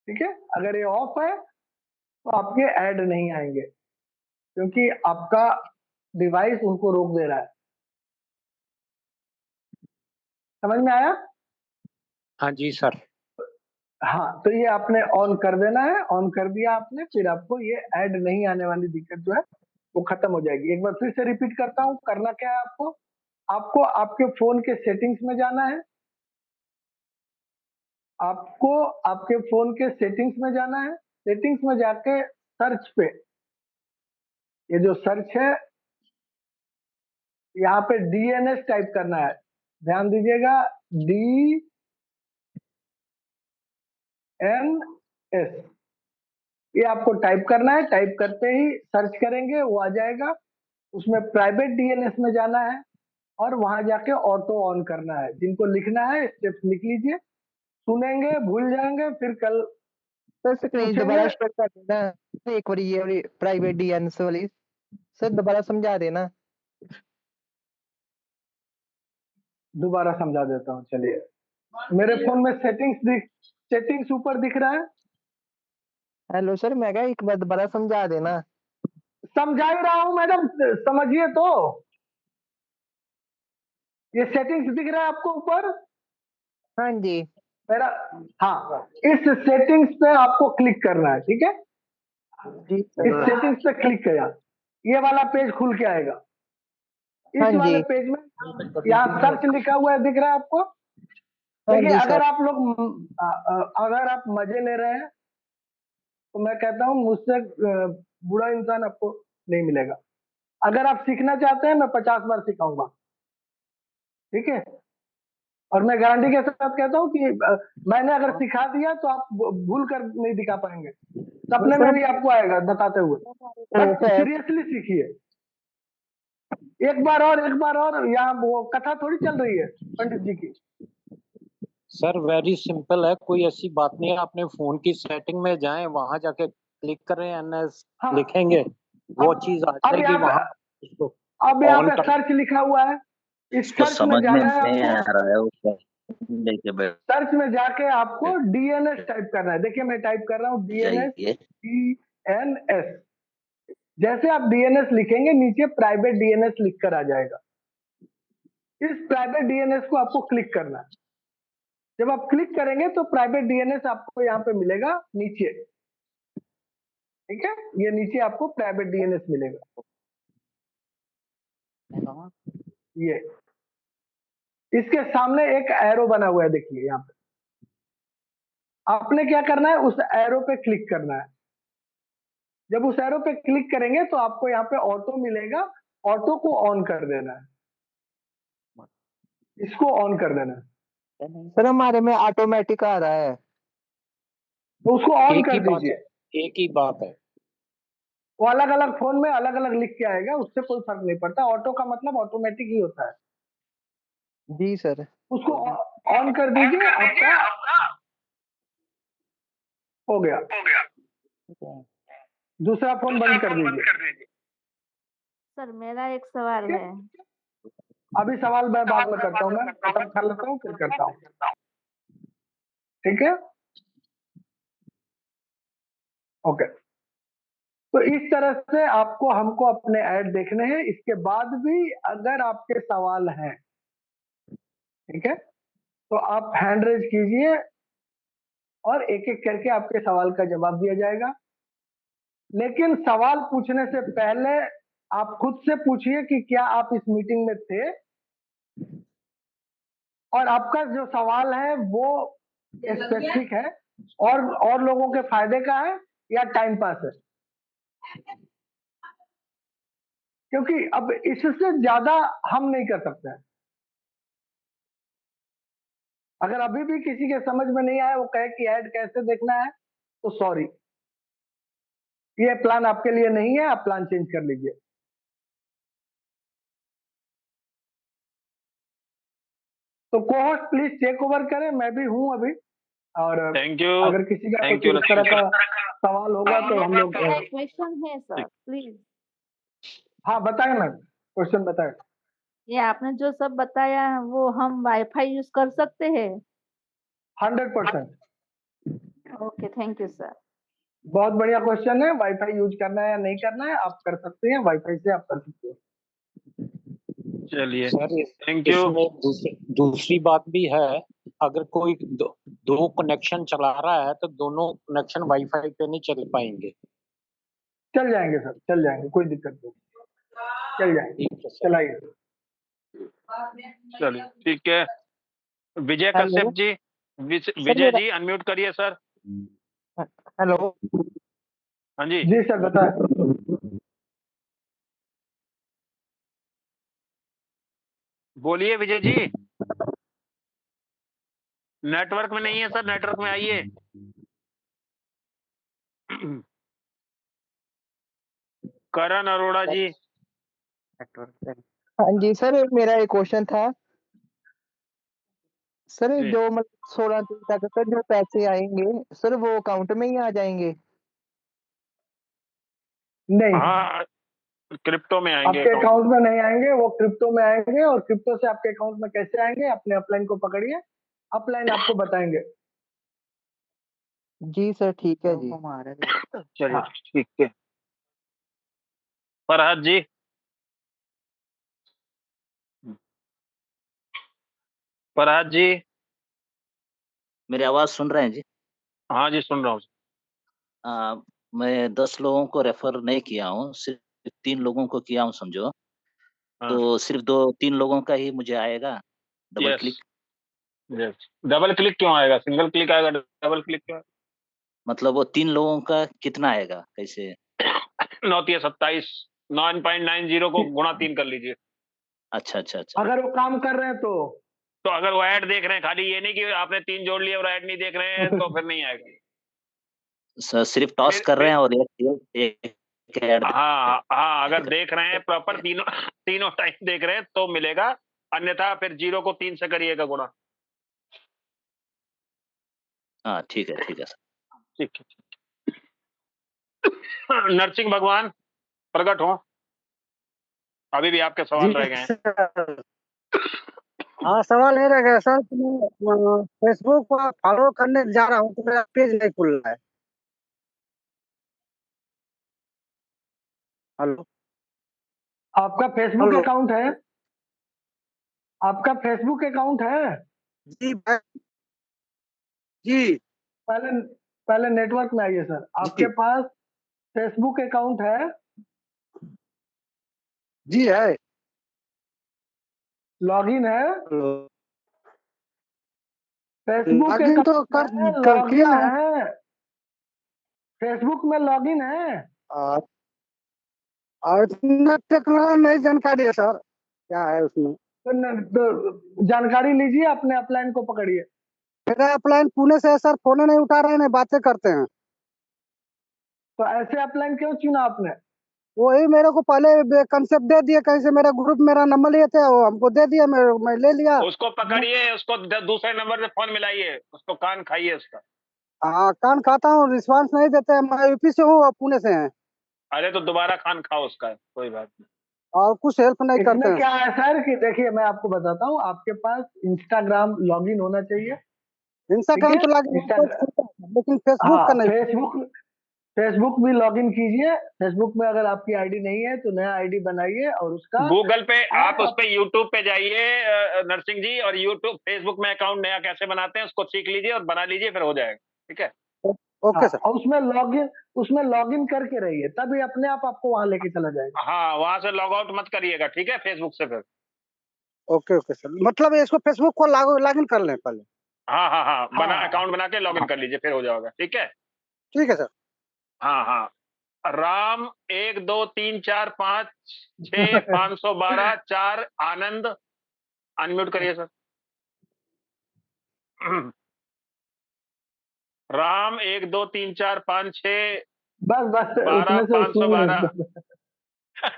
ठीक है, अगर ये ऑफ है तो आपके ऐड नहीं आएंगे, क्योंकि आपका डिवाइस उनको रोक दे रहा है। समझ में आया? हाँ जी सर। हाँ, तो ये आपने ऑन कर देना है। ऑन कर दिया आपने, फिर आपको ये ऐड नहीं आने वाली दिक्कत जो है वो खत्म हो जाएगी। एक बार फिर से रिपीट करता हूँ, करना क्या है आपको। आपको आपके फोन के सेटिंग्स में जाना है। आपको आपके फोन के सेटिंग्स में जाना है। सेटिंग्स में जाके सर्च पे, ये जो सर्च है यहाँ पे डीएनएस टाइप करना है। ध्यान दीजिएगा, DNS, ये आपको टाइप करना है। टाइप करते ही सर्च करेंगे वो आ जाएगा। उसमें प्राइवेट डीएनएस में जाना है और वहां जाके ऑटो ऑन करना है। जिनको लिखना है स्टेप्स लिख लीजिए। सुनेंगे, भूल जाएंगे, फिर कल सर स्क्रीन पूछेंगे। दोबारा शेयर कर देना एक बार ये वाली प्राइवेट डीएनएस वाली सर दोबारा समझा देना। दोबारा समझा देता हूँ, चलिए। मेरे फोन में सेटिंग्स ऊपर दिख रहा है। हेलो सर मैं क्या एक बार दोबारा समझा देना। समझा ही रहा हूँ मैडम, समझिए तो। ये सेटिंग्स दिख रहा है आपको ऊपर? हाँ जी। मेरा, हाँ, इस सेटिंग्स पे आपको क्लिक करना है, ठीक है। जी इस सर। सेटिंग्स पे क्लिक किया, ये वाला पेज खुल के आएगा। हाँ इस वाले जी। पेज में यहाँ सर्च लिखा हुआ है, दिख रहा है आपको। हाँ देखिए, जी अगर सर। आप लोग अगर आप मजे ले रहे हैं तो मैं कहता हूँ मुझसे बुरा इंसान आपको नहीं मिलेगा। अगर आप सीखना चाहते हैं, मैं 50 बार सिखाऊंगा, ठीक है। और मैं गारंटी के साथ कहता हूँ कि मैंने अगर सिखा दिया तो आप भूल कर नहीं दिखा पाएंगे, सपने में सर भी आपको आएगा बताते हुए। बस सर सीरियसली सीखिए, एक बार और, यहाँ वो कथा थोड़ी चल रही है पंडित जी की। सर वेरी सिंपल है, कोई ऐसी बात नहीं है। अपने फोन की सेटिंग में जाएं, वहां जाके क्लिक करें, एनएस हाँ, लिखेंगे, वो अब चीज आ अब जाएगी यहाँ पे वहां। उसको अब यहाँ ऑन पे कर। सर्च लिखा हुआ है, इस उसको सर्च में समझ में जाना है नहीं आ आपको। रहा है उसको लेके बैठ सर्च में जाके आपको डीएनएस टाइप करना है। देखिए, मैं टाइप कर रहा हूँ डीएनएस, जाइए। डीएनएस। जैसे आप डीएनएस लिखेंगे, नीचे प्राइवेट डीएनएस लिख कर आ जाएगा। इस प्राइवेट डीएनएस को आपको क्लिक करना है। जब आप क्लिक करेंगे तो प्राइवेट डीएनएस आपको यहाँ पे मिलेगा नीचे, ठीक है। ये नीचे आपको प्राइवेट डीएनएस मिलेगा, ये इसके सामने एक एरो बना हुआ है, देखिए यहाँ पे। आपने क्या करना है, उस एरो पे क्लिक करना है। जब उस एरो पे क्लिक करेंगे तो आपको यहाँ पे ऑटो मिलेगा, ऑटो को ऑन कर देना है, इसको ऑन कर देना है। सर हमारे में ऑटोमेटिक आ रहा है। तो उसको ऑन एक ही कर बात दीजिए। है, एक ही बात है। वो अलग अलग फोन में अलग अलग लिख के आएगा, उससे कोई फर्क नहीं पड़ता। ऑटो का मतलब ऑटोमेटिक ही होता है। जी सर। उसको ऑन कर दीजिए, आपका हो गया। दूसरा फोन बंद कर दीजिए। सर मेरा एक सवाल ठीक है। है? अभी सवाल मैं बाद में करता हूँ, मैं खत्म कर लेता हूँ फिर करता हूँ, ठीक है। ओके, तो इस तरह से आपको हमको अपने ऐड देखने हैं। इसके बाद भी अगर आपके सवाल हैं, ठीक है, तो आप हैंड रेज कीजिए और एक एक करके आपके सवाल का जवाब दिया जाएगा। लेकिन सवाल पूछने से पहले आप खुद से पूछिए कि क्या आप इस मीटिंग में थे, और आपका जो सवाल है वो स्पेसिफिक है और लोगों के फायदे का है या टाइम पास है। क्योंकि अब इससे ज्यादा हम नहीं कर सकते हैं। अगर अभी भी किसी के समझ में नहीं आया, वो कहे कि ऐड कैसे देखना है, तो सॉरी, ये प्लान आपके लिए नहीं है, आप प्लान चेंज कर लीजिए। तो कोहोस्ट प्लीज टेक ओवर करें, मैं भी हूं अभी। और थैंक यू, अगर किसी का थैंक कुछ यू इस तरह का सवाल होगा तो हम लोग मेरा एक क्वेश्चन है सर, प्लीज। हाँ बताएं ना, क्वेश्चन बताएं। ये आपने जो सब बताया है, वो हम वाईफाई यूज कर सकते हैं? 100%। Okay, thank you sir. बहुत बढ़िया क्वेश्चन है। वाईफाई यूज करना है या नहीं करना है, आप कर सकते हैं, वाईफाई से आप कर सकते हैं। चलिए, सर थैंक यू। इसमें दूसरी बात भी है। अगर कोई दो कनेक्शन चला रहा है तो दोनों कनेक्शन वाईफाई पे नहीं चल पाएंगे। चल जाएंगे सर, चल जाएंगे, कोई दिक्कत नहीं, चल जाएंगे, ठीक है सर। चलाइए। चलिए ठीक है। विजय हेलो कश्यप जी, सर विजय मेरा। जी अनम्यूट करिए सर। हेलो। हाँ जी, जी सर बताएं। बोलिए विजय जी। नेटवर्क में नहीं है सर, नेटवर्क में आइए। करण अरोड़ा जी। हाँ जी सर, मेरा एक क्वेश्चन था सर। जी जो मतलब 16 तारीख तक सर जो पैसे आएंगे सर, वो अकाउंट में ही आ जाएंगे? नहीं, हाँ, क्रिप्टो में आएंगे आपके अकाउंट। अकाउंट में नहीं आएंगे, वो क्रिप्टो में आएंगे। और क्रिप्टो से आपके अकाउंट में कैसे आएंगे, अपने अपलाइन को पकड़िए, अपलाइन आपको बताएंगे। जी सर ठीक है जी। चलिए हाँ, ठीक है। फरहद जी। फरहद जी। मेरी आवाज सुन रहे हैं जी? हाँ जी, सुन रहा हूँ। आ, मैं 10 लोगों को रेफर नहीं किया हूँ, सिर्फ 3 लोगों को किया हूँ समझो। हाँ, तो सिर्फ 2-3 लोगों का ही मुझे आएगा double yes click. Yes. Double click क्यों आएगा? सिंगल क्लिक आएगा, डबल क्लिक क्यों? मतलब वो 3 लोगों का कितना आएगा कैसे? 9×27, 9.90 को गुणा 3 कर लीजिए। अच्छा अच्छा अच्छा। अगर वो काम कर रहे हैं तो तो अगर वो ऐड देख रहे हैं, खाली ये नहीं कि आपने 3 जोड़ लिए और ऐड नहीं देख रहे हैं, तो फिर नहीं आएगा। सिर्फ टॉस कर रहे हैं और एक ऐड हाँ हाँ, अगर देख रहे हैं प्रॉपर तीनों तीनों टाइम देख रहे हैं तो मिलेगा, अन्यथा फिर 0 को 3 से करिएगा गुणा। हाँ ठीक है सर। ठीक है। नरसिंह भगवान प्रकट हो, अभी भी आपके सवाल जी रह गए हैं। सर। हाँ, सवाल ये रह गया सर कि मैं फेसबुक पर फॉलो करने जा रहा हूँ तो मेरा पेज नहीं खुल रहा है। हेलो आपका फेसबुक हेलो। अकाउंट है? आपका फेसबुक अकाउंट है? जी जी पहले पहले नेटवर्क में आइए सर। आपके जी पास फेसबुक अकाउंट है? जी है। लॉगिन है? हेलो। फेसबुक लॉगिन तो अकाउंट है, कर किया लॉगिन हूँ। है? फेसबुक में लॉगिन है? और और इतना टेक्निकल नहीं जानकारी है सर, क्या है उसमें। तो जानकारी लीजिए, अपने अपलाइन को पकड़िए। मेरा अपलाइन पुणे से है सर, फोन नहीं उठा रहे हैं, नहीं बातें करते हैं। तो ऐसे अपलाइन क्यों चुना आपने? वही मेरे को पहले कंसेप्ट दे दिए, कहीं से मेरा ग्रुप मेरा नंबर लिए थे, वो हमको दे दिया, मैं ले लिया। उसको पकड़िए, उसको दूसरे नंबर से फोन मिलाइए, उसको कान खाइए उसका। हाँ, कान खाता हूँ, रिस्पांस नहीं देते हैं। मैं यूपी से हूँ और पुणे से हैं, अरे तो दोबारा खान खाओ उसका, कोई बात नहीं। और कुछ हेल्प नहीं करते इसमें हैं। क्या है सर कि देखिए, मैं आपको बताता हूँ, आपके पास इंस्टाग्राम लॉगिन होना चाहिए। ठीक इंस्टाग्राम है? तो लॉगिन इंस्टाग्राम, लेकिन फेसबुक का हाँ, नहीं। फेसबुक भी लॉगिन कीजिए। फेसबुक में अगर आपकी आईडी नहीं है तो नया आईडी बनाइए और उसका गूगल पे आप उस आप पे यूट्यूब पे जाइए नरसिंह जी, और यूट्यूब फेसबुक में अकाउंट नया कैसे बनाते हैं उसको सीख लीजिए और बना लीजिए, फिर हो जाएगा। ठीक है? Okay sir. और उसमें लॉगिन करके रहिए, तभी अपने आप आपको वहां लेके चला जाएगा। हाँ, वहां से लॉग आउट मत करिएगा, ठीक है, फेसबुक से फिर। ओके ओके सर, मतलब इसको फेसबुक को लॉगिन कर लें पहले। हाँ हाँ हाँ, हाँ अकाउंट बना के लॉग इन कर लीजिए, फिर हो जाएगा। ठीक है? ठीक है सर। हाँ हाँ। राम 1 2 3 4 5 6 512 4 आनंद, अनम्यूट करिए सर। राम 1 2 3 4 5 6 बस बस 12 उतने से शुरू 512।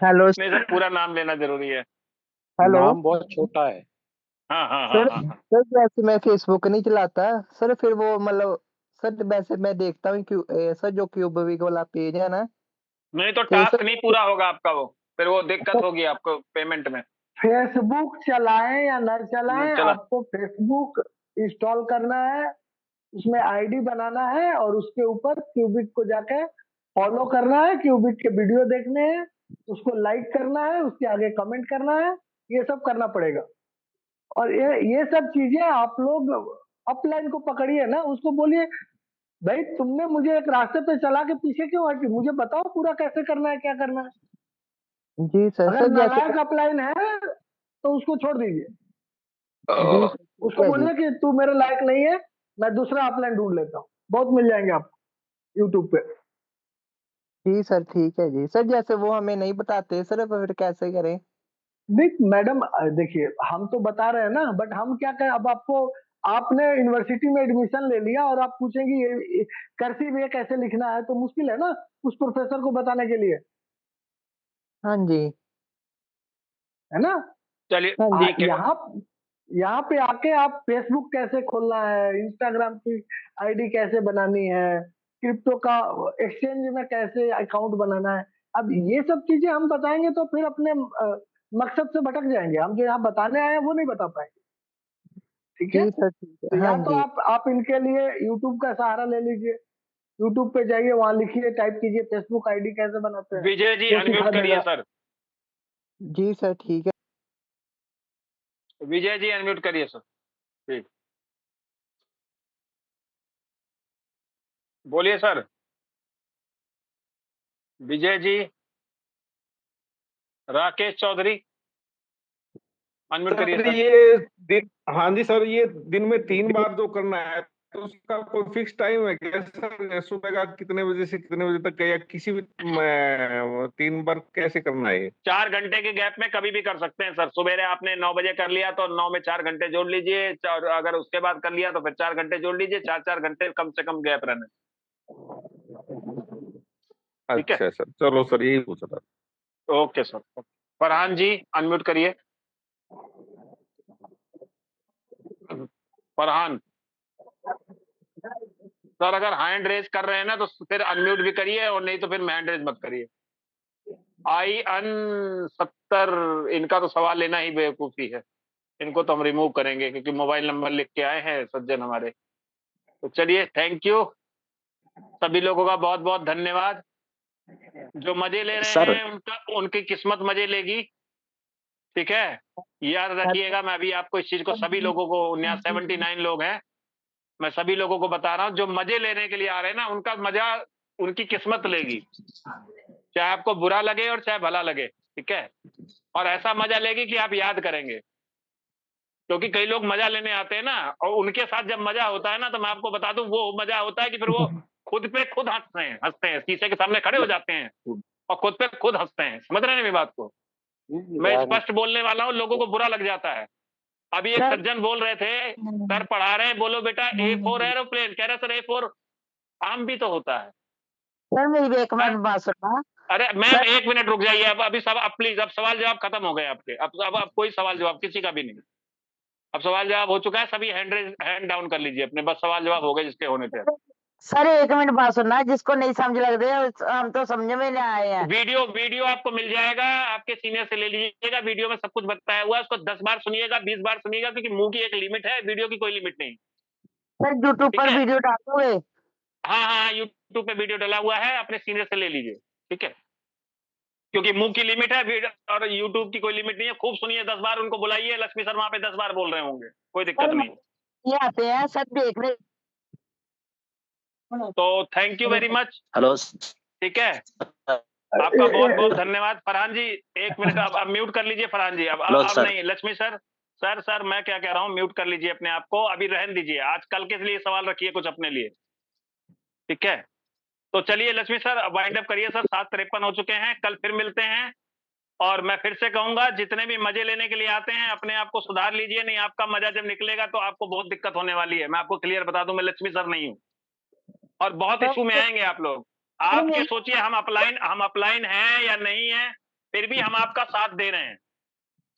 हेलो नहीं सर, पूरा नाम लेना जरूरी है। हेलो नाम बहुत छोटा है। हाँ हाँ हाँ सर। हाँ हाँ। सर वैसे मैं फेसबुक नहीं चलाता सर, फिर वो मतलब सर वैसे मैं देखता हूँ सर जो क्यूबिक वाला पेज है ना, नहीं तो तो टास्क सर नहीं पूरा होगा आपका, वो फिर वो दिक्कत होगी आपको पेमेंट में। फेसबुक चलाएं या न चलाएं, चला। आपको फेसबुक इंस्टॉल करना है, उसमें आईडी बनाना है और उसके ऊपर क्यूबिक को जाके फॉलो करना है, क्यूबिक के वीडियो देखने हैं, उसको लाइक करना है, उसके आगे कमेंट करना है, ये सब करना पड़ेगा। और ये सब चीजें आप लोग अपलाइन को पकड़िए ना, उसको बोलिए भाई तुमने मुझे एक रास्ते पे चला के पीछे क्यों हटी, मुझे बताओ पूरा कैसे करना है, क्या करना है। जी सर। अगर सर जैसे नालायक अपलाइन है तो उसको छोड़ दीजिए, जी सर ठीक उसको है जी। बोलिए कि तू मेरे लायक नहीं है, मैं दूसरा अपलाइन ढूंढ लेता हूँ, बहुत मिल जाएंगे आपको यूट्यूब पे। जी सर ठीक है जी। सर जैसे वो हमें नहीं बताते सर, फिर कैसे करें? देख मैडम, देखिए हम तो बता रहे हैं ना, बट हम क्या करें अब आपको। आपने यूनिवर्सिटी में एडमिशन ले लिया और आप पूछेंगे ये कर्सिव ये कैसे लिखना है, तो मुश्किल है ना उस प्रोफेसर को बताने के लिए, हाँ जी। है ना। चलिए ठीक है। यहाँ यहाँ पे आके आप फेसबुक कैसे खोलना है, इंस्टाग्राम की आईडी कैसे बनानी है, क्रिप्टो का एक्सचेंज में कैसे अकाउंट बनाना है, अब ये सब चीजें हम बताएंगे तो फिर अपने मकसद से भटक जाएंगे, हम जो यहाँ बताने आए हैं वो नहीं बता पाएंगे। ठीक है? जी सर ठीक तो है। हाँ या तो जी। आप इनके लिए यूट्यूब का सहारा ले लीजिए। यूट्यूब पे जाइए, वहां लिखिए, टाइप कीजिए फेसबुक आईडी कैसे बनाते हैं, विजय जी वो अनम्यूट सिखा करिए देगा। सर। जी सर ठीक है। विजय जी अनम्यूट करिए सर। ठीक। बोलिए सर। विजय जी, राकेश चौधरी, अनम्यूट करिए सर सर। ये दिन, हाँ जी सर, ये दिन में 3 बार जो करना है तो उसका कोई फिक्स टाइम है क्या सर? सुबह का कितने बजे से कितने बजे तक, या किसी भी 3 बार कैसे करना है ये? 4 घंटे के गैप में कभी भी कर सकते हैं सर। सुबेरे आपने 9 बजे कर लिया तो 9 में 4 घंटे जोड़ लीजिए, और अगर उसके बाद कर लिया तो फिर 4 घंटे जोड़ लीजिए। 4-4 घंटे कम से कम गैप रहना। ठीक है, अच्छा सर, चलो सर, यही पूछा था। Okay sir. Farhan ji, unmute करिए। फरहान सर, अगर हैंड रेज कर रहे हैं ना तो फिर अनम्यूट भी करिए, और नहीं तो फिर हैंड रेज मत करिए। IN70, इनका तो सवाल लेना ही बेवकूफी है। इनको तो हम रिमूव करेंगे क्योंकि मोबाइल नंबर लिख के आए हैं सज्जन हमारे। तो चलिए, थैंक यू सभी लोगों का, बहुत बहुत धन्यवाद। जो मजे ले रहे सर हैं उनकी किस्मत मजे लेगी। ठीक है, याद रखिएगा। मैं अभी आपको इस चीज को, सभी लोगों को, यहाँ 79 लोग हैं, मैं सभी लोगों को बता रहा हूँ, जो मजे लेने के लिए आ रहे हैं ना, उनका मजा उनकी किस्मत लेगी। चाहे आपको बुरा लगे और चाहे भला लगे, ठीक है। और ऐसा मजा लेगी कि आप याद करेंगे। क्योंकि कई लोग मजा लेने आते हैं ना, और उनके साथ जब मजा होता है ना, तो मैं आपको बता दूं, वो मजा होता है कि फिर वो खुद पे खुद हंसते हैं, शीशे के सामने खड़े हो जाते हैं और खुद पे खुद हंसते हैं। समझ रहे हैं मेरी बात को? मैं स्पष्ट बोलने वाला हूँ, लोगों को बुरा लग जाता है। अभी एक सज्जन बोल रहे थे, सर पढ़ा रहे हैं, बोलो बेटा A4 एरोप्लेन, कह रहे सर A4 आम भी तो होता है। सर मेरी एक मिनट बात सुनना। अरे मैम, 1 मिनट रुक जाइए। अब अभी सब, अब प्लीज, अब सवाल जवाब खत्म हो गए आपके। अब कोई सवाल जवाब किसी का भी नहीं। अब सवाल जवाब हो चुका है। सभी हैंड डाउन कर लीजिए अपने, बस सवाल जवाब हो गए जिसके होने थे। सर एक मिनट बात सुनना, जिसको नहीं समझ लग रही है हम तो समझ में नहीं आए हैं। वीडियो आपको मिल जाएगा, आपके सीनियर से ले लीजिएगा। वीडियो में सब कुछ बताया हुआ है, उसको 10 बार सुनिएगा, 20 बार सुनिएगा, क्योंकि मुंह की एक लिमिट है, वीडियो की कोई लिमिट नहीं। सर यूट्यूब पर वीडियो डालोगे? हाँ, यूट्यूब पे वीडियो डाला हुआ है, अपने सीनियर से ले लीजिए, ठीक है। क्योंकि मुंह की लिमिट है और यूट्यूब की कोई लिमिट नहीं है। खूब सुनिए, 10 बार उनको बुलाइए। लक्ष्मी सर वहां पे 10 बार बोल रहे होंगे, कोई दिक्कत नहीं। ये आते हैं सब देखने। तो thank you very much. Hello, ठीक है, आपका बहुत बहुत धन्यवाद। फरहान जी 1 मिनट, अब म्यूट कर लीजिए फरहान जी। अब नहीं, लक्ष्मी सर, सर मैं क्या कह रहा हूँ, म्यूट कर लीजिए अपने आप को, अभी रहने दीजिए। आज कल के लिए सवाल रखिए कुछ अपने लिए, ठीक है। तो चलिए लक्ष्मी सर, वाइंड अप करिए सर। 7:53 हो चुके हैं, कल फिर मिलते हैं। और मैं फिर से कहूंगा, जितने भी मजे लेने के लिए आते हैं, अपने आप को सुधार लीजिए, नहीं आपका मजा जब निकलेगा तो आपको बहुत दिक्कत होने वाली है। मैं आपको क्लियर बता दूं, मैं लक्ष्मी सर नहीं हूं, और बहुत इशू में आएंगे आप लोग। आप ये सोचिए, हम अपलाइन हैं या नहीं है, फिर भी हम आपका साथ दे रहे हैं।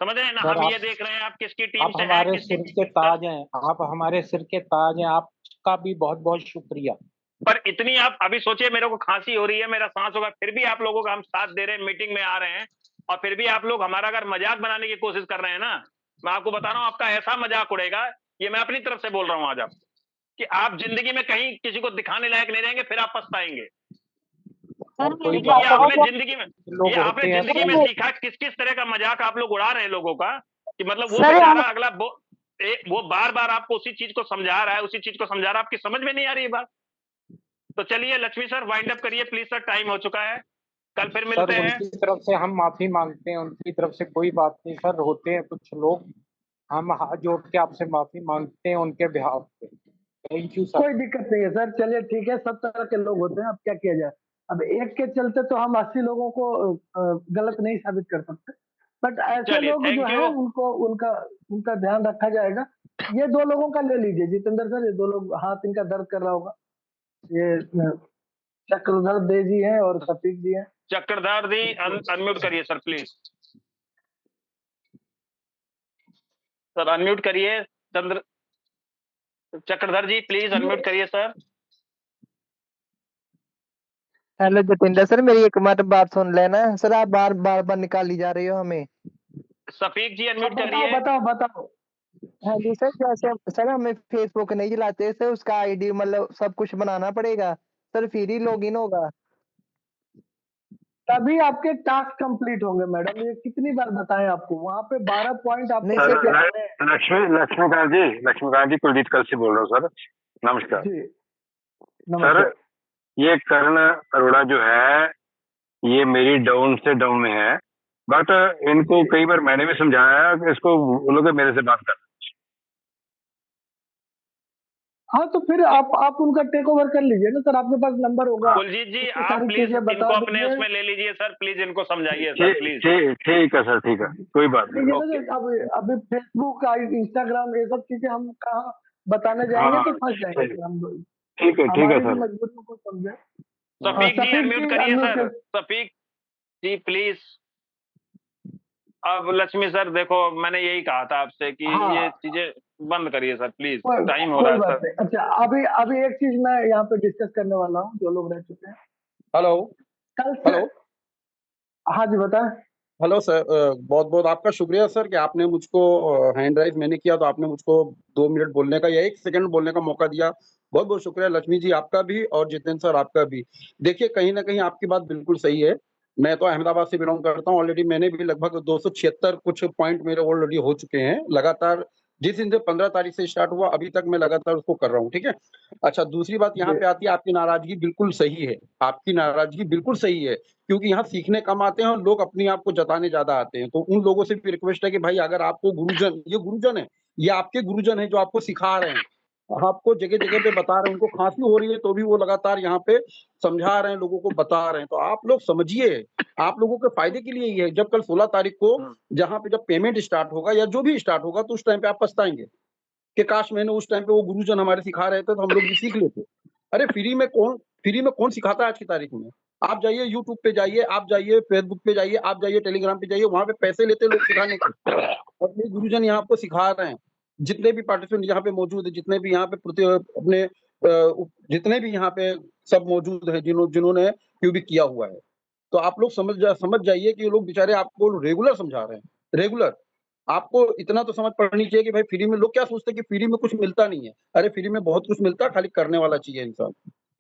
समझ रहे हैं ना? हम ये देख रहे हैं आप किसकी टीम से हैं। हमारे सिर के ताज हैं, आप हमारे सिर के ताज हैं, आपका भी बहुत बहुत शुक्रिया। पर इतनी आप अभी सोचिए, मेरे को खांसी हो रही है, मेरा सांस होगा, फिर भी आप लोगों का हम साथ दे रहे हैं, मीटिंग में आ रहे हैं, और फिर भी आप लोग हमारा अगर मजाक बनाने की कोशिश कर रहे हैं ना, मैं आपको बता रहा हूँ, आपका ऐसा मजाक उड़ेगा। ये मैं अपनी तरफ से बोल रहा हूँ आज आपको, कि आप जिंदगी में कहीं किसी को दिखाने लायक नहीं रहेंगे, फिर आप पछताएंगे। ये आपने जिंदगी में सीखा किस किस तरह का मजाक आप लोग उड़ा रहे हैं लोगों का, कि मतलब वो बेचारा अगला वो बार बार आपको उसी चीज को समझा रहा है, आपकी समझ में नहीं आ रही है बात। तो चलिए लक्ष्मी सर, वाइंड अप करिए प्लीज सर, टाइम हो चुका है, कल फिर मिलते हैं। उनकी तरफ से हम माफी मांगते हैं, उनकी तरफ से कोई बात नहीं सर, होते हैं कुछ लोग, हम हाथ जोड़ के आपसे माफी मांगते हैं उनके बिहाफ पे। Thank you sir. कोई दिक्कत नहीं है सर, चलिए ठीक है, सब तरह के लोग होते हैं, अब क्या किया जाए। अब एक के चलते तो हम 80 लोगों को गलत नहीं साबित कर सकते, बट ऐसे लोग जो है उनको उनका ध्यान रखा जाएगा। ये 2 लोगों का ले लीजिए, जितेंद्र सर, ये 2 लोग हाथ इनका दर्द कर रहा होगा, ये चक्रधर दे जी हैं और सफीक जी हैं। चक्रधर दी अनम्यूट करिए सर प्लीज, सर अनम्यूट करिए। चक्रधर जी प्लीज अनम्यूट करिए सर। हेलो जितेंद्र सर, मेरी एक बात सुन लेना सर, आप बार बार निकाली जा रही हो हमें। सफीक जी अनम्यूट करिए। बताओ। हाँ जी सर, जैसे सर हमें फेसबुक नहीं चलाते सर, उसका आईडी मतलब सब कुछ बनाना पड़ेगा सर, फिर ही लॉगिन होगा। तभी आपके टास्क कंप्लीट होंगे मैडम, ये कितनी बार बताएं आपको, वहाँ पे 12 पॉइंट आपको। लक्ष्मीकांत जी कुलजीत कल से बोल रहा हूँ सर, नमस्कार जी। सर। ये करण अरोड़ा जो है ये मेरी डाउन से डाउन में है, बट इनको कई बार मैंने भी समझाया कि इसको बोलो कि मेरे से बात कर। हाँ तो फिर आप उनका टेक ओवर कर लीजिए ना सर, आपके पास नंबर होगा। कुलजीत जी उसको आप सारी प्लीज चीजें बता इनको अपने दीजिए। उसमें ले लीजिए सर, प्लीज इनको समझाइए सर प्लीज। ठीक है सर, ठीक है, कोई बात नहीं। लीजिए ना सर, अभी फेसबुक इंस्टाग्राम ये सब चीजें हम कहाँ बताने जाएंगे हाँ, तो फंस जाएंगे सर हम। ठीक है हमारी भी सर। मजबूरियों को समझे। सफीक जी अनम्यूट जी करिए unmute sir, Safiq ji please. अब लक्ष्मी सर देखो मैंने यही कहा था आपसे कि हाँ। ये चीजें बंद करिए सर प्लीज, कोई टाइम हो रहा है बात सर। नहीं। अच्छा अभी एक चीज मैं यहाँ पे डिस्कस करने वाला हूँ, जो लोग रह चुके हैं। हेलो कल से हेलो हाँ जी बताएं। हेलो सर, बहुत बहुत आपका शुक्रिया सर कि आपने मुझको हैंड राइज मैंने किया तो आपने मुझको 2 मिनट बोलने का या 1 सेकंड बोलने का मौका दिया। बहुत बहुत शुक्रिया लक्ष्मी जी आपका भी और जितेंद्र सर आपका भी। देखिए कहीं ना कहीं आपकी बात बिल्कुल सही है। मैं तो अहमदाबाद से बिलोंग करता हूँ, ऑलरेडी मैंने भी लगभग 276 कुछ पॉइंट मेरे ऑलरेडी हो चुके हैं लगातार। जिस दिन से 15 तारीख से स्टार्ट हुआ अभी तक मैं लगातार उसको कर रहा हूँ, ठीक है। अच्छा दूसरी बात यहाँ पे आती है, आपकी नाराजगी बिल्कुल सही है, आपकी नाराजगी बिल्कुल सही है, क्योंकि यहाँ सीखने कम आते हैं और लोग अपने आप को जताने ज्यादा आते हैं। तो उन लोगों से भी रिक्वेस्ट है कि भाई अगर आपको गुरुजन, ये गुरुजन है, ये आपके गुरुजन है जो आपको सिखा रहे हैं, आपको जगह जगह पे बता रहे हैं, उनको खांसी हो रही है तो भी वो लगातार यहाँ पे समझा रहे हैं, लोगों को बता रहे हैं। तो आप लोग समझिए, आप लोगों के फायदे के लिए ही है। जब कल 16 तारीख को जहाँ पे जब पेमेंट स्टार्ट होगा या जो भी स्टार्ट होगा तो उस टाइम पे आप पछताएंगे कि काश मैंने उस टाइम पे वो गुरुजन हमारे सिखा रहे थे तो हम लोग भी सीख लेते। अरे फ्री में कौन सिखाता है आज की तारीख में। आप जाइए यूट्यूब पे जाइए, आप जाइए फेसबुक पे जाइए, आप जाइए टेलीग्राम पे जाइए, वहां पे पैसे लेते लोग सिखाने के। अपने गुरुजन यहाँ आपको सिखा रहे हैं। जितने भी पार्टिसिपेंट यहाँ पे मौजूद है, जितने भी यहाँ पे अपने जितने भी यहाँ पे सब मौजूद है जिन्होंने क्यूबिक किया हुआ है, तो आप लोग समझ जाइए कि ये लोग बेचारे आपको रेगुलर समझा रहे हैं, रेगुलर। आपको इतना तो समझ पड़नी चाहिए कि भाई फ्री में, लोग क्या सोचते हैं कि फ्री में कुछ मिलता नहीं है। अरे फ्री में बहुत कुछ मिलता है, खाली करने वाला चाहिए इंसान।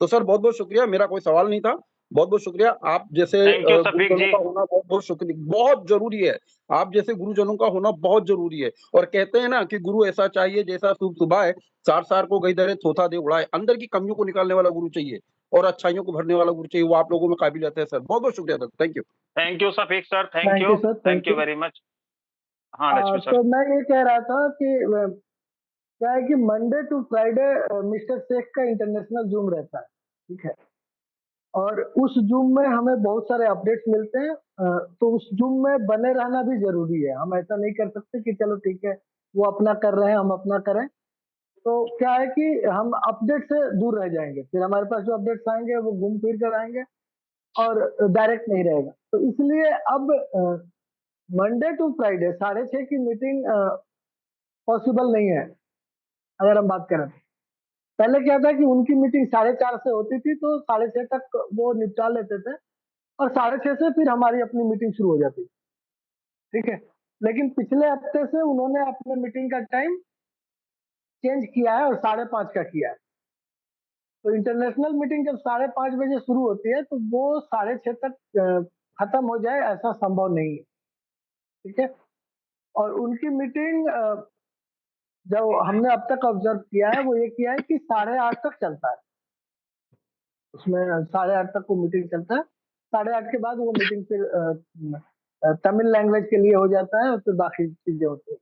तो सर बहुत बहुत शुक्रिया, मेरा कोई सवाल नहीं था। बहुत बहुत शुक्रिया। आप जैसे थैंक यू सफीक गुरुजनों जी। का होना बहुत बहुत शुक्रिया, बहुत जरूरी है। आप जैसे गुरुजनों का होना बहुत जरूरी है। और कहते हैं ना कि गुरु ऐसा चाहिए जैसा सुबह सार सार को गई धरे थोथा दे उड़ाए। अंदर की कमियों को निकालने वाला गुरु चाहिए और अच्छाइयों को भरने वाला गुरु चाहिए। वो आप लोगों में काबिलियत है सर। बहुत बहुत शुक्रिया sir, thank you. Thank you Shafiq sir, thank thank you, you sir, thank you very much. हाँ लक्ष्मी सर। तो मैं ये कह रहा था कि क्या है कि Monday to Friday Mister Shaikh का इंटरनेशनल जूम रहता है, ठीक है। और उस जूम में हमें बहुत सारे अपडेट्स मिलते हैं। तो उस जूम में बने रहना भी जरूरी है। हम ऐसा नहीं कर सकते कि चलो ठीक है वो अपना कर रहे हैं हम अपना करें। तो क्या है कि हम अपडेट से दूर रह जाएंगे, फिर हमारे पास जो अपडेट्स आएंगे वो घूम फिर कर आएंगे और डायरेक्ट नहीं रहेगा। तो इसलिए अब मंडे टू फ्राइडे 6:30 की मीटिंग पॉसिबल नहीं है। अगर हम बात करें तो पहले क्या था कि उनकी मीटिंग 4:30 से होती थी, तो 6:30 तक वो निपटा लेते थे और 6:30 से फिर हमारी अपनी मीटिंग शुरू हो जाती, ठीक है। लेकिन पिछले हफ्ते से उन्होंने अपने मीटिंग का टाइम चेंज किया है और 5:30 का किया है। तो इंटरनेशनल मीटिंग जब 5:30 बजे शुरू होती है तो वो 6:30 तक खत्म हो जाए ऐसा संभव नहीं है, ठीक है। और उनकी मीटिंग जो हमने अब तक ऑब्जर्व किया है वो ये किया है कि 8:30 तक चलता है। उसमें 8:30 तक वो मीटिंग चलता है। 8:30 के बाद वो मीटिंग फिर तमिल लैंग्वेज के लिए हो जाता है और फिर बाकी चीजें होती है।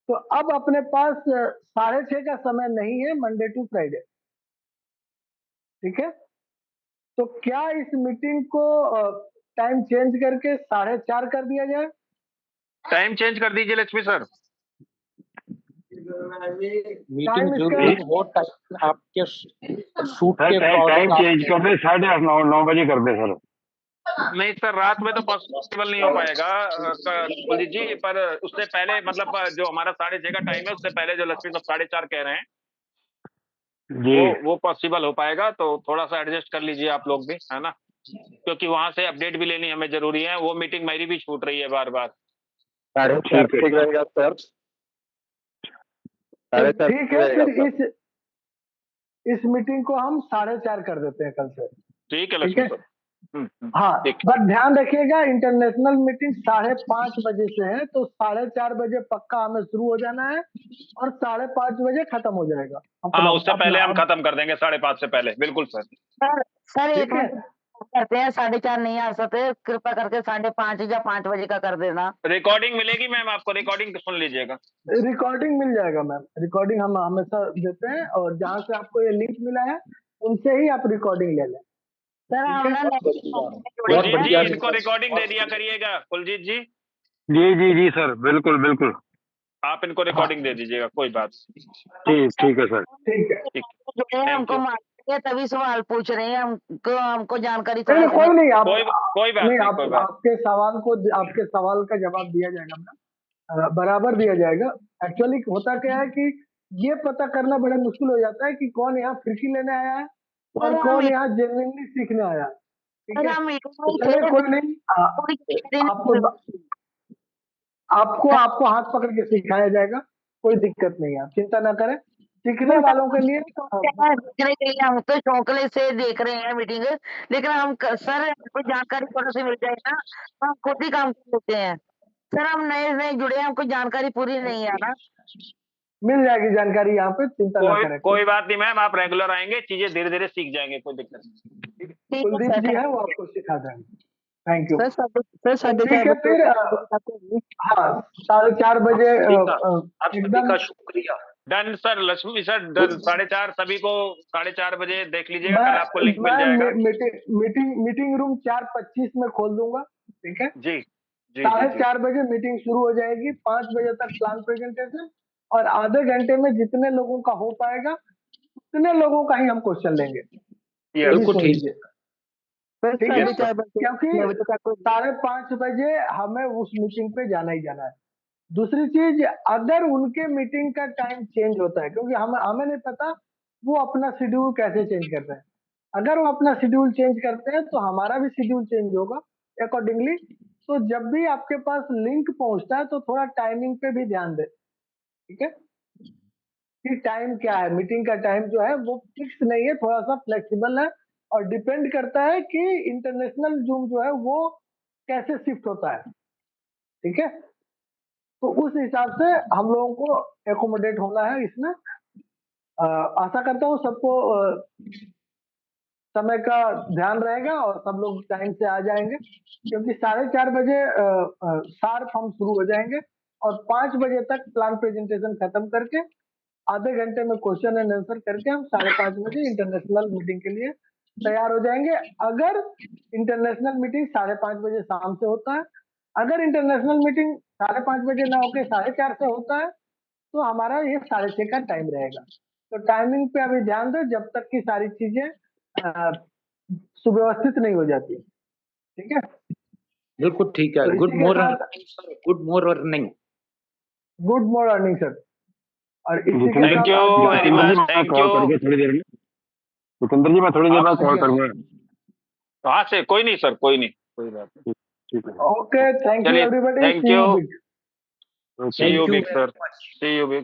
तो अब अपने पास 6:30 का समय नहीं है मंडे टू फ्राइडे, ठीक है। तो क्या इस मीटिंग को टाइम चेंज करके 4:30 कर दिया जाए? टाइम चेंज कर दीजिए लक्ष्मी सर। मीटिंग जरूर हो, आपके शूट के टाइम चेंज कर दे, 8:30 9 बजे कर दे सर। नहीं सर रात में तो पॉसिबल नहीं हो पाएगा कुलजीत जी, पर उससे पहले मतलब जो हमारा 6:30 का टाइम है उससे पहले जो लक्ष्मी साहब 4:30 कह रहे हैं वो पॉसिबल हो पाएगा। तो थोड़ा सा एडजस्ट कर लीजिए आप लोग भी, है ना, क्योंकि वहां से अपडेट भी लेनी हमें जरूरी है। वो मीटिंग मेरी भी छूट रही है बार बार। ठीक रहेगा सर। ठीक है फिर इस मीटिंग को हम 4:30 कर देते हैं कल से। ठीक है लक्ष्मी सर। हाँ, ठीक बट ध्यान रखिएगा इंटरनेशनल मीटिंग 5:30 बजे से है, तो 4:30 बजे पक्का हमें शुरू हो जाना है और 5:30 बजे खत्म हो जाएगा हाँ, उससे पहले हम अपना। खत्म कर देंगे 5:30 से पहले, बिल्कुल सर। सर एक ठीक है, मिनट करते हैं, 4:30 नहीं आ सकते, कृपया करके 5:30 या 5 बजे का कर देना। रिकॉर्डिंग मिलेगी मैम आपको, रिकॉर्डिंग सुन लीजिएगा। रिकॉर्डिंग मिल जाएगा मैम, रिकॉर्डिंग हम हमेशा देते हैं, और जहाँ से आपको ये लिंक मिला है उनसे ही आप रिकॉर्डिंग ले लें। सर ठीक हम है, ना कुलजीत जी इनको रिकॉर्डिंग दे दिया करिएगा, कुलजीत जी जी जी जी सर, बिल्कुल बिल्कुल। आप इनको रिकॉर्डिंग दे दीजिएगा, कोई बात। ठीक है सर। ठीक है। ठीक, हमको यू। मालूम है, तभी सवाल पूछ रहे हैं, हमको जानकारी नहीं थोड़ा नहीं, कोई नहीं, आप कोई बात नहीं, नहीं, आप कोई बात। आपके सवाल का जवाब दिया जाएगा मैम, बराबर दिया जाएगा। एक्चुअली होता क्या है कि ये पता करना बड़ा मुश्किल हो जाता है कि कौन यहाँ फिरकी लेने आया है और कौन यहाँ जेन्युइनली सीखने आया है। ठीक है, तो चलिए कोई नहीं, आपको आपको हाथ पकड़ के सिखाया जाएगा, कोई दिक्कत नहीं है, आप चिंता ना करें। सीखने वालों के लिए देखने के लिए हम तो शौकले से देख रहे हैं मीटिंग, लेकिन हम सर हमको जानकारी थोड़ा सी मिल जाए ना, तो हम खुद ही काम कर लेते हैं। सर हम नए नए जुड़े हैं, हमको जानकारी पूरी नहीं है ना। मिल जाएगी जानकारी यहाँ पे, चिंता ना करें। कोई बात नहीं मैम, आप रेगुलर आएंगे, चीजें धीरे धीरे सीख जाएंगे, कोई दिक्कत नहीं। कुलदीप जी है, वो आपको सिखा देंगे। Thank you sir. ठीक है, फिर हाँ 4:30 बजे एकदम शुक्रिया। Done sir, Lakshmi sir done, 4:30 सभी को 4:30 बजे देख लीजिएगा, कल आपको लिंक मिल जाएगा। मीटिंग रूम 4:25 में खोल दूंगा। ठीक है जी, 4:30 बजे मीटिंग शुरू हो जाएगी, 5 बजे तक प्लान प्रेजेंटेशन, और आधे घंटे में जितने लोगों का हो पाएगा उतने लोगों का ही हम क्वेश्चन लेंगे। बिल्कुल ठीक। ठीक है, क्योंकि 5:30 बजे हमें उस मीटिंग पे जाना ही जाना है। दूसरी चीज, अगर उनके मीटिंग का टाइम चेंज होता है, क्योंकि हमें नहीं पता वो अपना शेड्यूल कैसे चेंज करते हैं, अगर वो अपना शेड्यूल चेंज करते हैं तो हमारा भी शेड्यूल चेंज होगा अकॉर्डिंगली। तो जब भी आपके पास लिंक पहुंचता है तो थोड़ा टाइमिंग पे भी ध्यान दें। ठीक है, कि टाइम क्या है, मीटिंग का टाइम जो है वो फिक्स नहीं है, थोड़ा सा फ्लेक्सिबल है, और डिपेंड करता है कि इंटरनेशनल जूम जो है वो कैसे शिफ्ट होता है। ठीक है, तो उस हिसाब से हम लोगों को एकोमोडेट होना है इसमें। आशा करता हूँ सबको समय का ध्यान रहेगा और सब लोग टाइम से आ जाएंगे, क्योंकि 4:30 बजे शार्प हम शुरू हो जाएंगे, और 5 बजे तक प्लान प्रेजेंटेशन खत्म करके आधे घंटे में क्वेश्चन एंड आंसर करके हम 5:30 बजे इंटरनेशनल मीटिंग के लिए तैयार हो जाएंगे। अगर इंटरनेशनल मीटिंग 5:30 बजे शाम से होता है, अगर इंटरनेशनल मीटिंग 5:30 बजे ना होके 4:30 से होता है, तो हमारा ये 6:30 का टाइम रहेगा। तो टाइमिंग पे अभी ध्यान दो जब तक की सारी चीजें सुव्यवस्थित नहीं हो जाती। ठीक है, बिल्कुल ठीक है। तो गुड इसी के साथ good morning. Good morning sir. और इसी के थैंक साथ यू आज वेरी मच, थैंक यू। थोड़ी देर में जितेंद्र जी, मैं थोड़ी देर बाद कॉल करूंगा। कहाँ से? कोई नहीं सर, कोई नहीं, कोई बात नहीं। ठीक है, ओके, थैंक यू चलिए, everybody, thank see you you, big. See you big sir, see you big.